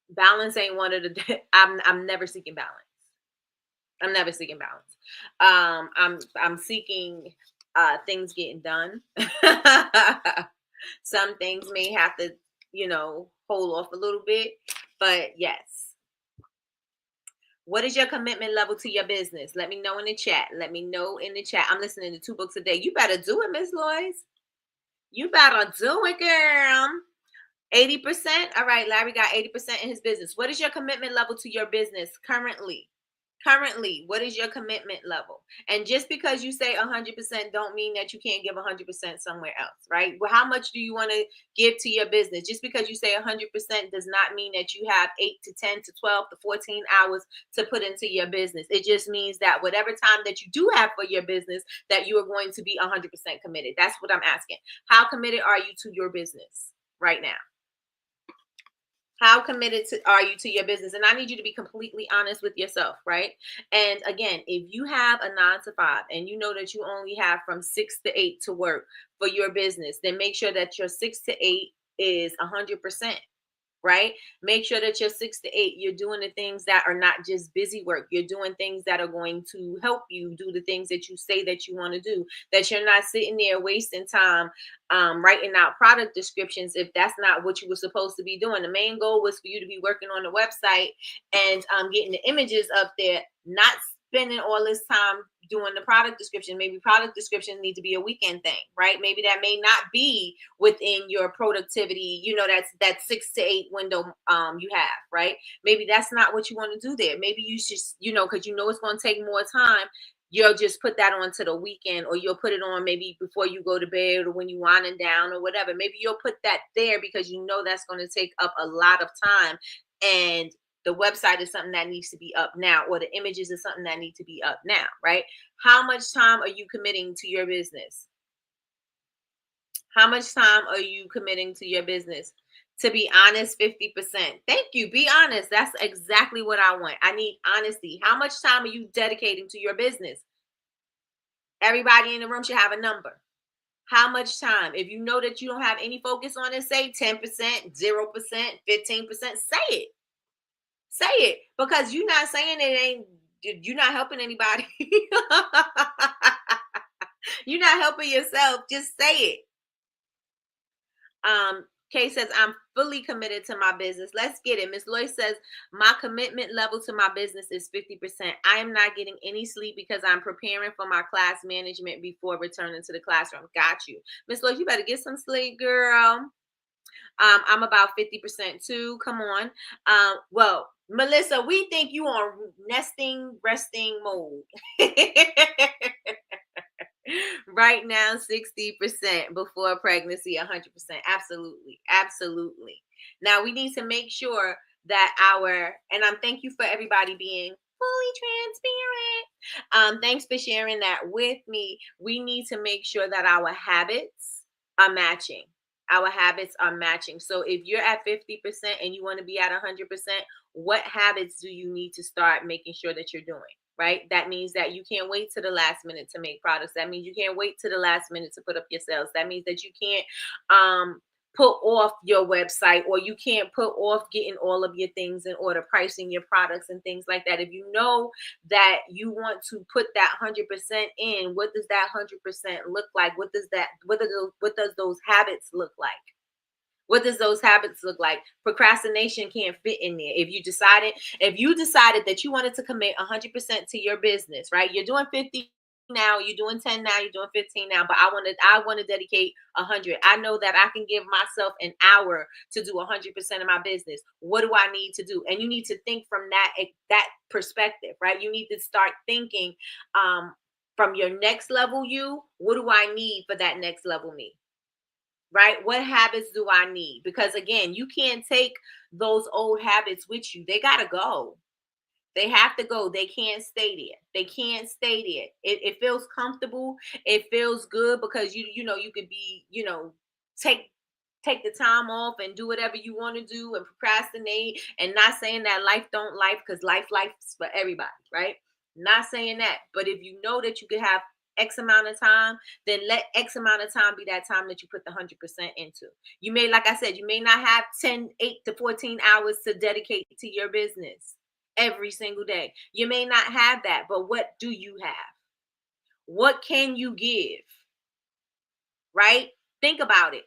balance ain't one of the. I'm never seeking balance. I'm never seeking balance. I'm seeking things getting done. Some things may have to, hold off a little bit, but yes. What is your commitment level to your business? Let me know in the chat. I'm listening to 2 books a day. You better do it, Miss Lois. You better do it, girl. 80%. All right, Larry got 80% in his business. What is your commitment level to your business currently? What is your commitment level? And just because you say 100% don't mean that you can't give 100% somewhere else, right? Well, how much do you want to give to your business? Just because you say 100% does not mean that you have 8 to 10 to 12 to 14 hours to put into your business. It just means that whatever time that you do have for your business, that you are going to be 100% committed. That's what I'm asking. How committed are you to your business right now? How committed are you to your business? And I need you to be completely honest with yourself, right? And again, if you have a 9 to 5 and you know that you only have from 6 to 8 to work for your business, then make sure that your 6 to 8 is 100%. Right? Make sure that you're 6 to 8, you're doing the things that are not just busy work. You're doing things that are going to help you do the things that you say that you want to do, that you're not sitting there wasting time writing out product descriptions if that's not what you were supposed to be doing. The main goal was for you to be working on the website and getting the images up there, not spending all this time doing the product description. Maybe product descriptions need to be a weekend thing, right? Maybe that may not be within your productivity, that's that 6 to 8 window you have, right? Maybe that's not what you want to do there. Maybe you should, because it's going to take more time, you'll just put that on to the weekend, or you'll put it on maybe before you go to bed or when you winding down or whatever. Maybe you'll put that there because that's going to take up a lot of time, and The website is something that needs to be up now, or the images is something that need to be up now, right? How much time are you committing to your business? How much time are you committing to your business? To be honest, 50%. Thank you. Be honest. That's exactly what I want. I need honesty. How much time are you dedicating to your business? Everybody in the room should have a number. How much time? If you know that you don't have any focus on it, say 10%, 0%, 15%. Say it. Say it. Because you're not saying it ain't, you're not helping anybody. You're not helping yourself. Just say it. Kay says, I'm fully committed to my business. Let's get it. Miss Loy says, my commitment level to my business is 50%. I am not getting any sleep because I'm preparing for my class management before returning to the classroom. Got you. Miss Loy, you better get some sleep, girl. I'm about 50% too. Come on. Well, Melissa, we think you on nesting, resting mode. Right now, 60%, before pregnancy, 100%. Absolutely. Absolutely. Now we need to make sure that and thank you for everybody being fully transparent. Thanks for sharing that with me. We need to make sure that our habits are matching. Our habits are matching. So if you're at 50% and you want to be at 100%, what habits do you need to start making sure that you're doing? Right? That means that you can't wait to the last minute to make products. That means you can't wait to the last minute to put up your sales. That means that you can't put off your website, or you can't put off getting all of your things in order, pricing your products and things like that. If you know that you want to put that 100% in, what does that 100% look like? What does those habits look like? What does those habits look like? Procrastination can't fit in there. If you decided that you wanted to commit 100% to your business, right? You're doing 50 now, you're doing 10 now, you're doing 15 now, but I want to dedicate 100. I know that I can give myself an hour to do 100% of my business. What do I need to do? And you need to think from that perspective, right? You need to start thinking from your next level what do I need for that next level me? Right? What habits do I need? Because again, you can't take those old habits with you. They got to go. They have to go. They can't stay there. They can't stay there. It feels comfortable. It feels good because you could be, take the time off and do whatever you want to do and procrastinate, and not saying that life don't life, because life's for everybody, right? Not saying that. But if you know that you could have X amount of time, then let X amount of time be that time that you put the 100% into. You may, like I said, you may not have 8 to 14 hours to dedicate to your business every single day. You may not have that, but what do you have? What can you give? Right? Think about it.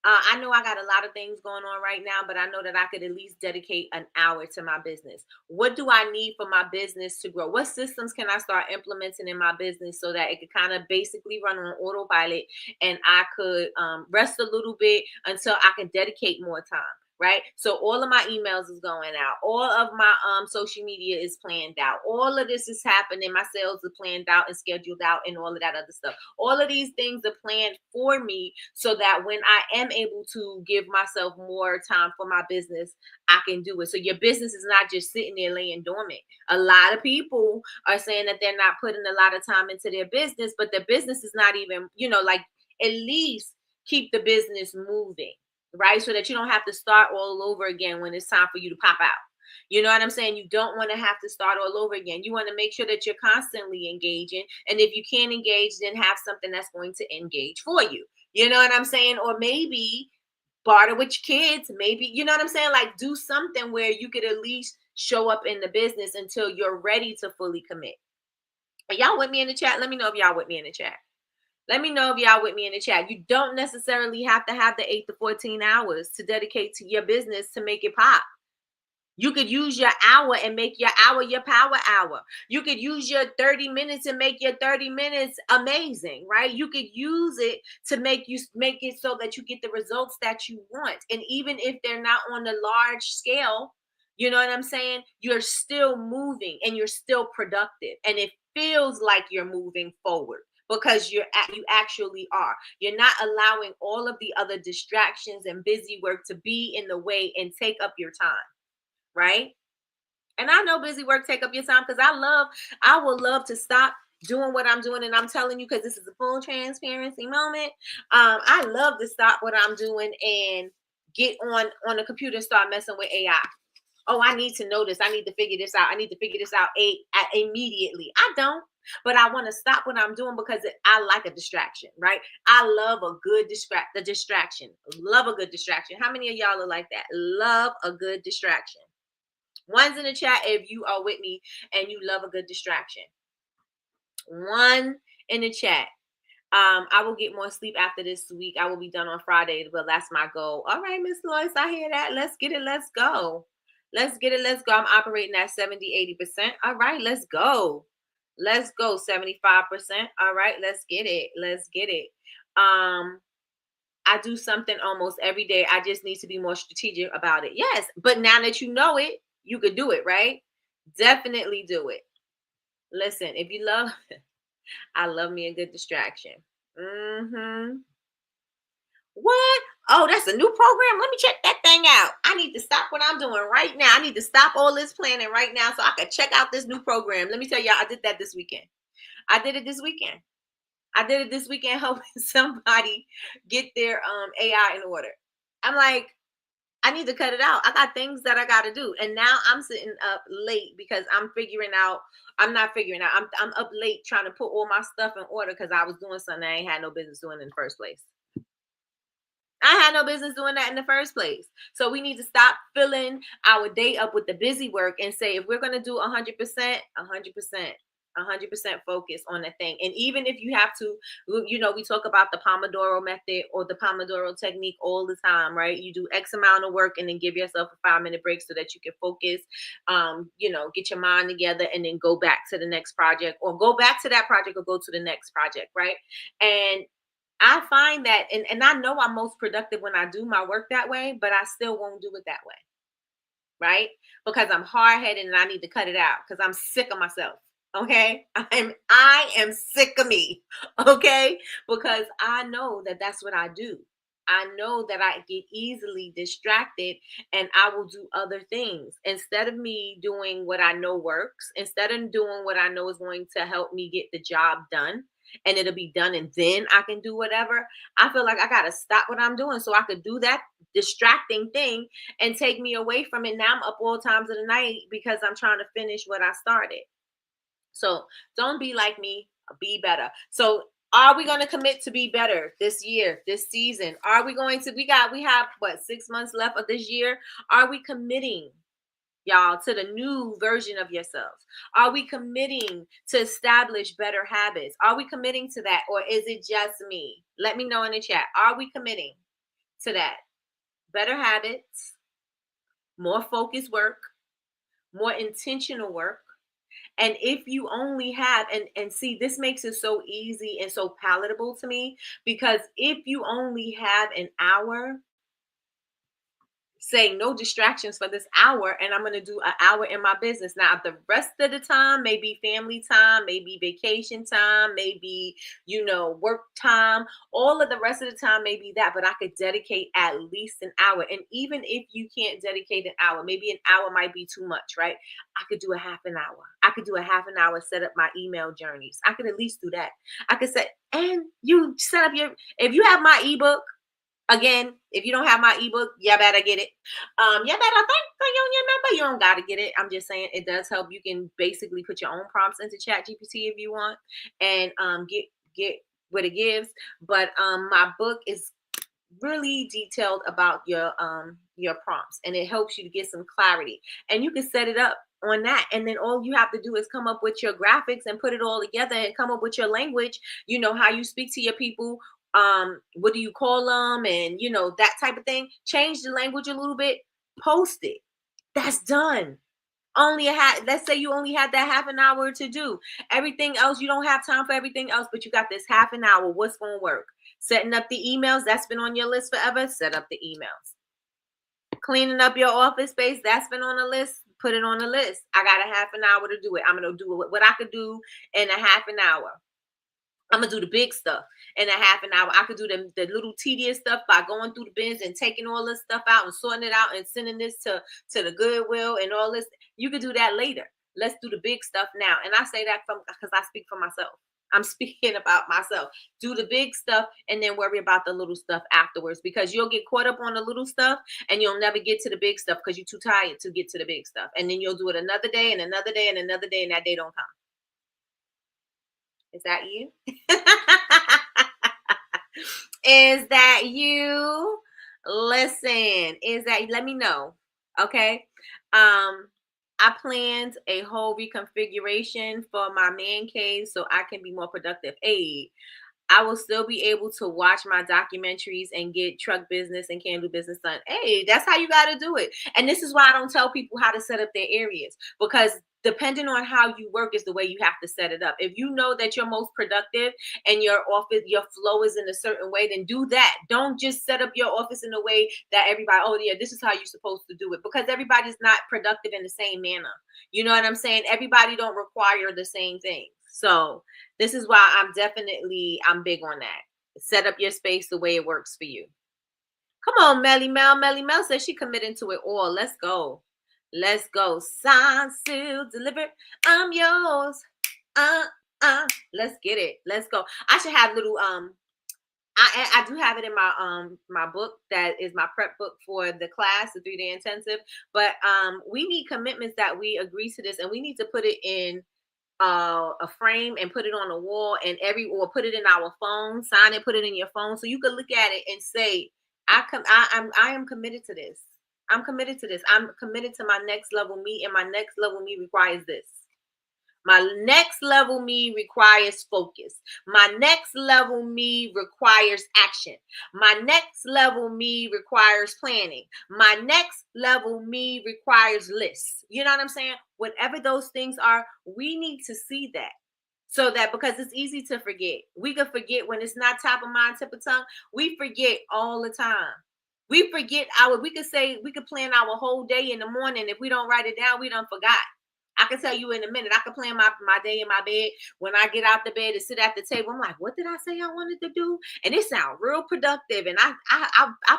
I know I got a lot of things going on right now, but I know that I could at least dedicate an hour to my business. What do I need for my business to grow? What systems can I start implementing in my business so that it could kind of basically run on autopilot, and I could rest a little bit until I can dedicate more time? Right? So all of my emails is going out. All of my social media is planned out. All of this is happening. My sales are planned out and scheduled out and all of that other stuff. All of these things are planned for me so that when I am able to give myself more time for my business, I can do it. So your business is not just sitting there laying dormant. A lot of people are saying that they're not putting a lot of time into their business, but the business is not even, like, at least keep the business moving, right? So that you don't have to start all over again when it's time for you to pop out. You know what I'm saying? You don't want to have to start all over again. You want to make sure that you're constantly engaging. And if you can't engage, then have something that's going to engage for you. You know what I'm saying? Or maybe barter with your kids. Maybe, you know what I'm saying? Like, do something where you could at least show up in the business until you're ready to fully commit. Are y'all with me in the chat? Let me know if y'all with me in the chat. Let me know if y'all with me in the chat. You don't necessarily have to have the 8 to 14 hours to dedicate to your business to make it pop. You could use your hour and make your hour your power hour. You could use your 30 minutes and make your 30 minutes amazing, right? You could use it to make it so that you get the results that you want. And even if they're not on a large scale, you know what I'm saying? You're still moving and you're still productive. And it feels like you're moving forward because you actually are. You're not allowing all of the other distractions and busy work to be in the way and take up your time. Right? And I know busy work take up your time because I would love to stop doing what I'm doing. And I'm telling you, because this is a full transparency moment. I love to stop what I'm doing and get on the computer and start messing with AI. Oh, I need to know this. I need to figure this out. I need to figure this out immediately. I don't, but I want to stop what I'm doing because I like a distraction, right? I love a good distraction. Love a good distraction. How many of y'all are like that? Love a good distraction. One's in the chat if you are with me and you love a good distraction. One in the chat. I will get more sleep after this week. I will be done on Friday, but that's my goal. All right, Miss Lois, I hear that. Let's get it. Let's go. Let's get it. Let's go. I'm operating at 70, 80%. All right, let's go. Let's go. 75%. All right, let's get it. Let's get it. I do something almost every day. I just need to be more strategic about it. Yes, but now that you know it, you could do it, right? Definitely do it. Listen, if you love, I love me a good distraction. What? Oh, that's a new program. Let me check that thing out. I need to stop what I'm doing right now. I need to stop all this planning right now so I can check out this new program. Let me tell y'all, I did that this weekend. I did it this weekend. Helping somebody get their AI in order. I'm like, I need to cut it out. I got things that I got to do. And now I'm sitting up late because I'm not figuring out. I'm up late trying to put all my stuff in order because I was doing something I ain't had no business doing in the first place. I had no business doing that in the first place. So we need to stop filling our day up with the busy work and say, if we're going to do 100%, 100% focus on the thing. And even if you have to, we talk about the Pomodoro method or the Pomodoro technique all the time, right? You do X amount of work and then give yourself a 5-minute break so that you can focus, get your mind together and then go back to the next project or go back to that project or go to the next project, right? And I find that, and I know I'm most productive when I do my work that way, but I still won't do it that way, right? Because I'm hard-headed and I need to cut it out because I'm sick of myself. Okay, I am sick of me. Okay, because I know that that's what I do. I know that I get easily distracted and I will do other things instead of me doing what I know works, instead of doing what I know is going to help me get the job done and it'll be done and then I can do whatever. I feel like I got to stop what I'm doing so I could do that distracting thing and take me away from it. Now I'm up all times of the night because I'm trying to finish what I started. So don't be like me, be better. So are we going to commit to be better this year, this season? Are we going to, we have what, 6 months left of this year? Are we committing, y'all, to the new version of yourselves? Are we committing to establish better habits? Are we committing to that? Or is it just me? Let me know in the chat. Are we committing to that? Better habits, more focused work, more intentional work. And if you only have, and see, this makes it so easy and so palatable to me, because if you only have an hour, say no distractions for this hour, and I'm going to do an hour in my business. Now, the rest of the time, maybe family time, maybe vacation time, maybe, work time, all of the rest of the time, maybe that, but I could dedicate at least an hour. And even if you can't dedicate an hour, maybe an hour might be too much, right? I could do a half an hour. I could do a half an hour, set up my email journeys. I could at least do that. I could say, and you set up if you have my ebook. Again, if you don't have my ebook, you better get it. You better think on your number. You don't gotta get it. I'm just saying it does help. You can basically put your own prompts into ChatGPT if you want, and get what it gives. But my book is really detailed about your prompts, and it helps you to get some clarity. And you can set it up on that, and then all you have to do is come up with your graphics and put it all together and come up with your language, how you speak to your people, what do you call them, and that type of thing. Change the language a little bit, post it. That's done. Let's say you only had that half an hour to do everything else. You don't have time for everything else, but you got this half an hour. What's going to work? Setting up the emails, that's been on your list forever. Set up the emails. Cleaning up your office space, that's been on the list. Put it on the list. I got a half an hour to do it. I'm going to do what I could do in a half an hour. I'm gonna do the big stuff in a half an hour. I could do the little tedious stuff by going through the bins and taking all this stuff out and sorting it out and sending this to the Goodwill and all this. You could do that later. Let's do the big stuff now. And I say that because I speak for myself. I'm speaking about myself. Do the big stuff and then worry about the little stuff afterwards, because you'll get caught up on the little stuff and you'll never get to the big stuff because you're too tired to get to the big stuff. And then you'll do it another day and another day and another day, and that day don't come. Is that you? Is that you? Listen, let me know. Okay. I planned a whole reconfiguration for my man cave so I can be more productive. Hey, I will still be able to watch my documentaries and get truck business and candle business done. Hey, that's how you got to do it. And this is why I don't tell people how to set up their areas, because depending on how you work is the way you have to set it up. If you know that you're most productive and your office, your flow is in a certain way, then do that. Don't just set up your office in a way that everybody, oh yeah, this is how you're supposed to do it, because everybody's not productive in the same manner. You know what I'm saying? Everybody don't require the same thing. So this is why I'm big on that. Set up your space the way it works for you. Come on, Melly Mel. Melly Mel says she committing to it all. Let's go. Let's go. Signed, sealed, delivered. I'm yours. Let's get it. Let's go. I should have little I do have it in my book that is my prep book for the class, the 3-day intensive. But we need commitments that we agree to this, and we need to put it in a frame and put it on the wall, and or put it in our phone, sign it, put it in your phone so you can look at it and say, I am committed to this. I'm committed to this. I'm committed to my next level me, and my next level me requires this. My next level me requires focus. My next level me requires action. My next level me requires planning. My next level me requires lists. You know what I'm saying? Whatever those things are, we need to see that. So that, because it's easy to forget. We can forget when it's not top of mind, tip of tongue. We forget all the time. We forget we could plan our whole day in the morning. If we don't write it down, we done forgot. I can tell you in a minute. I can plan my day in my bed. When I get out the bed and sit at the table, I'm like, what did I say I wanted to do? And it sounds real productive. And I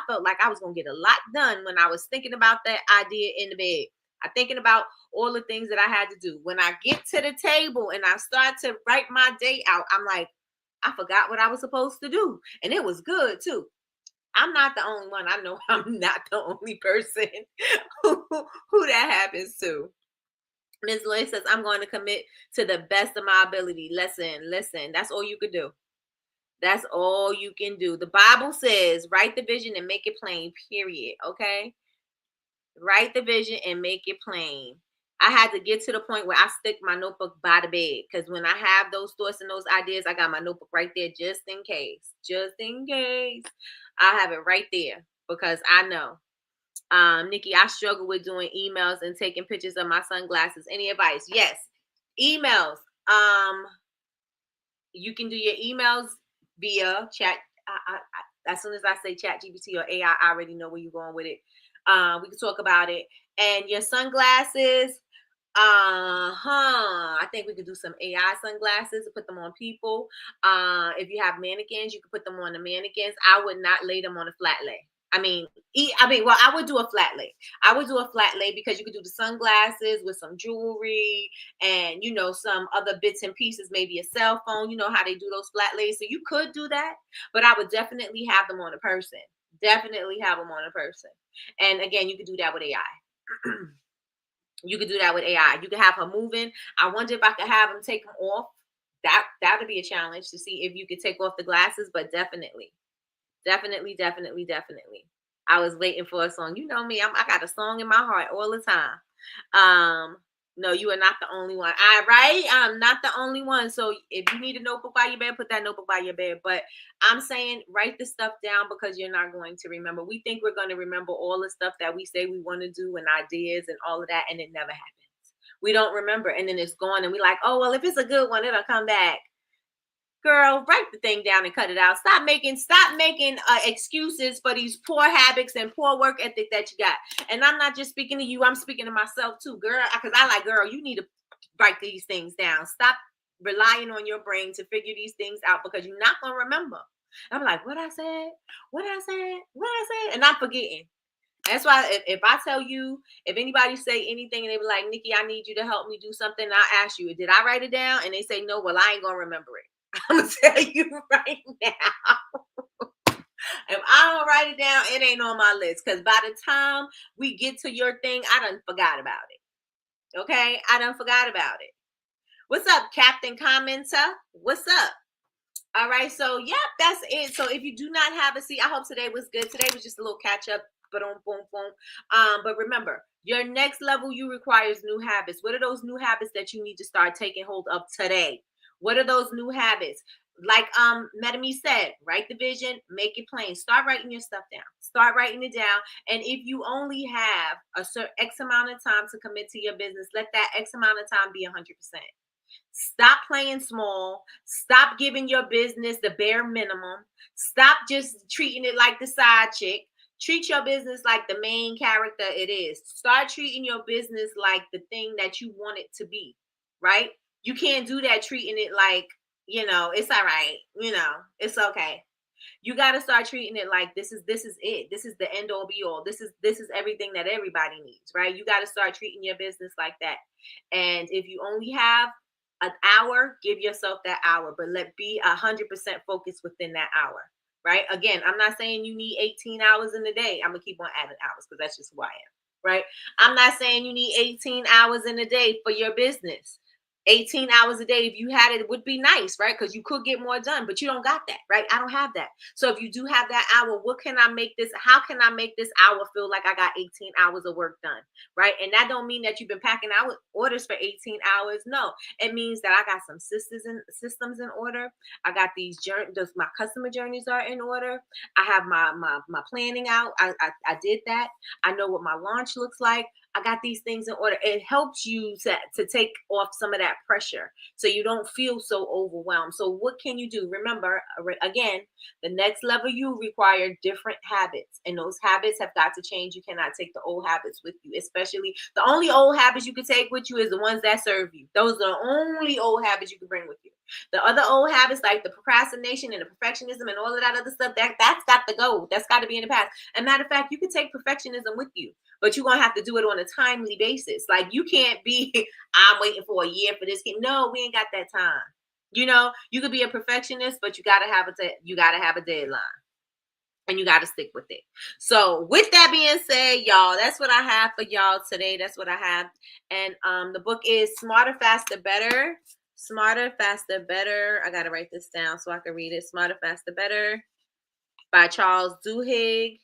felt like I was going to get a lot done when I was thinking about that idea in the bed. I'm thinking about all the things that I had to do. When I get to the table and I start to write my day out, I'm like, I forgot what I was supposed to do. And it was good too. I'm not the only one. I know I'm not the only person who that happens to. Ms. Lloyd says, I'm going to commit to the best of my ability. Listen. That's all you could do. That's all you can do. The Bible says, write the vision and make it plain, period. Okay? Write the vision and make it plain. I had to get to the point where I stick my notebook by the bed, because when I have those thoughts and those ideas, I got my notebook right there just in case. Just in case. I have it right there because I know. Nikki, I struggle with doing emails and taking pictures of my sunglasses. Any advice? Yes. Emails. You can do your emails via chat. As soon as I say chat GPT or AI, I already know where you're going with it. We can talk about it. And your sunglasses. I think we could do some AI sunglasses and put them on people. If you have mannequins, you can put them on the mannequins. I would not lay them on a flat lay. I would do a flat lay. I would do a flat lay because you could do the sunglasses with some jewelry and, some other bits and pieces, maybe a cell phone. You know how they do those flat lays. So you could do that, but I would definitely have them on a person. Definitely have them on a person. And again, you could do that with AI. You could do that with AI. You could have her moving. I wonder if I could have them take them off. That would be a challenge to see if you could take off the glasses, but definitely. I was waiting for a song. You know me, I got a song in my heart all the time. No, you are not the only one. I'm not the only one. So if you need a notebook by your bed, put that notebook by your bed. But I'm saying write the stuff down because you're not going to remember. We think we're going to remember all the stuff that we say we want to do and ideas and all of that, and it never happens. We don't remember, and then it's gone, and we're like, oh, well, if it's a good one, it'll come back. Girl, write the thing down and cut it out. Stop making excuses for these poor habits and poor work ethic that you got. And I'm not just speaking to you. I'm speaking to myself too, girl. Because girl, you need to write these things down. Stop relying on your brain to figure these things out because you're not going to remember. I'm like, what I said, what I said, what I said, and I'm forgetting. That's why if I tell you, if anybody say anything and they be like, Nikki, I need you to help me do something, I ask you, did I write it down? And they say no, well, I ain't gonna remember it. I'm gonna tell you right now. If I don't write it down, it ain't on my list. Because by the time we get to your thing, I done forgot about it. Okay? I done forgot about it. What's up, Captain Commenter? What's up? All right, so yep, that's it. So if you do not have a seat, I hope today was good. Today was just a little catch up. Boom, boom, boom. But remember, your next level you requires new habits. What are those new habits that you need to start taking hold of today? What are those new habits? Like Metami said, write the vision, make it plain. Start writing your stuff down. Start writing it down. And if you only have a certain X amount of time to commit to your business, let that X amount of time be 100%. Stop playing small. Stop giving your business the bare minimum. Stop just treating it like the side chick. Treat your business like the main character it is. Start treating your business like the thing that you want it to be, right? You can't do that treating it like, it's all right. It's okay. You got to start treating it like this is it. This is the end all be all. This is everything that everybody needs, right? You got to start treating your business like that. And if you only have an hour, give yourself that hour, but be 100% focused within that hour, right? Again, I'm not saying you need 18 hours in a day. I'm gonna keep on adding hours because that's just who I am, right? I'm not saying you need 18 hours in a day for your business. 18 hours a day, if you had it, would be nice, right? Because you could get more done, but you don't got that, right? I don't have that. So if you do have that hour, how can I make this hour feel like I got 18 hours of work done, right? And that don't mean that you've been packing out orders for 18 hours. No, it means that I got some systems in order. I got my customer journeys are in order. I have my planning out. I did that. I know what my launch looks like. I got these things in order. It helps you to take off some of that pressure so you don't feel so overwhelmed. So what can you do? Remember, again, the next level you require different habits, and those habits have got to change. You cannot take the old habits with you, especially the only old habits you can take with you is the ones that serve you. Those are the only old habits you can bring with you. The other old habits like the procrastination and the perfectionism and all of that other stuff, that's got to go. That's got to be in the past. And matter of fact, you can take perfectionism with you, but you're going to have to do it on a timely basis. Like you can't be, I'm waiting for a year for this. No, we ain't got that time. You could be a perfectionist, but you got to have a deadline. And you got to stick with it. So with that being said, y'all, that's what I have for y'all today. That's what I have. And the book is Smarter, Faster, Better. Smarter, Faster, Better. I got to write this down so I can read it. Smarter, Faster, Better by Charles Duhigg.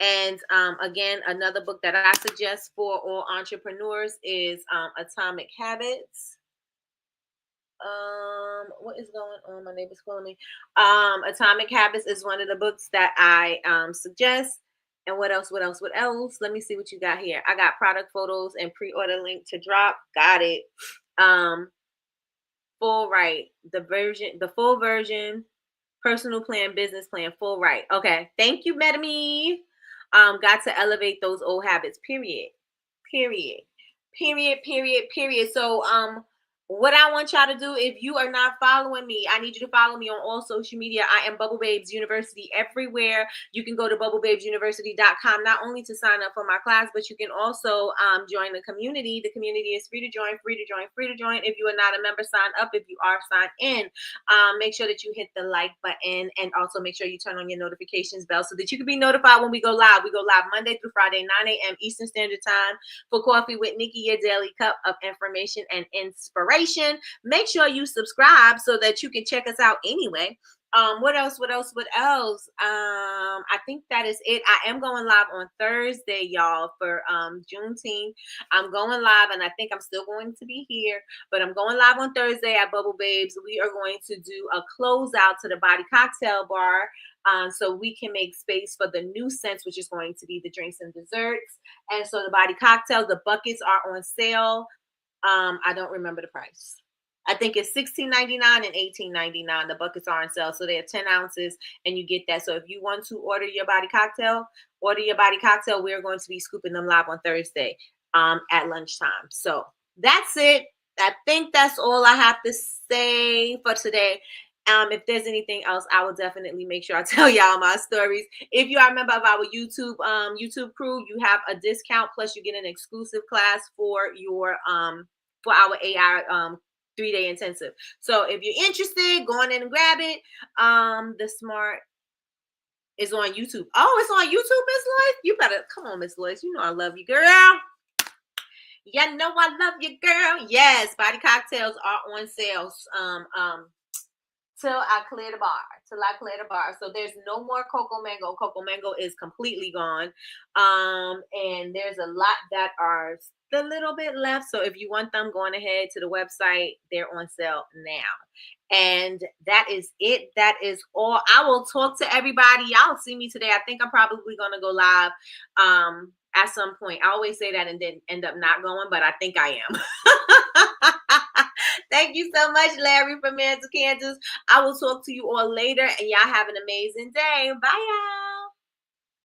And again, another book that I suggest for all entrepreneurs is Atomic Habits. What is going on? My neighbor's calling me. Atomic Habits is one of the books that I suggest. And what else? Let me see what you got here. I got product photos and pre-order link to drop. Got it. Full right. The full version, personal plan, business plan, full right. Okay. Thank you, Metami. Got to elevate those old habits. Period. So, what I want y'all to do, if you are not following me, I need you to follow me on all social media. I am Bubble Babes University everywhere. You can go to bubblebabesuniversity.com not only to sign up for my class, but you can also join the community. The community is free to join. If you are not a member, sign up. If you are, sign in. Make sure that you hit the like button and also make sure you turn on your notifications bell so that you can be notified when we go live. We go live Monday through Friday, 9 a.m. Eastern Standard Time for Coffee with Nikki, your daily cup of information and inspiration. Make sure you subscribe so that you can check us out anyway. What else? I think that is it. I am going live on Thursday, y'all, for Juneteenth. I'm going live, and I think I'm still going to be here, but I'm going live on Thursday at Bubble Babes. We are going to do a closeout to the Body Cocktail Bar. So we can make space for the new scents, which is going to be the drinks and desserts. And so the Body Cocktails, the buckets are on sale. I don't remember the price. I think it's $16.99 and $18.99. The buckets are on sale. So they're 10 ounces and you get that. So if you want to order your body cocktail. We're going to be scooping them live on Thursday at lunchtime. So that's it. I think that's all I have to say for today. If there's anything else, I will definitely make sure I tell y'all my stories. If you are a member of our YouTube crew, you have a discount, plus you get an exclusive class for your for our AI 3-day intensive. So if you're interested, go on in and grab it. The Smart is on YouTube. Oh, it's on YouTube, Miss Lois. You better come on, Miss Lois. You know I love you, girl. Yeah, know I love you, girl. Yes, body cocktails are on sale. Till I clear the bar. Till I clear the bar. So there's no more Cocoa Mango. Cocoa Mango is completely gone. And there's a lot that are a little bit left. So if you want them, go on ahead to the website. They're on sale now. And that is it. That is all. I will talk to everybody. Y'all see me today. I think I'm probably gonna go live at some point. I always say that and then end up not going, but I think I am. Thank you so much, Larry from Mantle Kansas. I will talk to you all later, and y'all have an amazing day. Bye, y'all.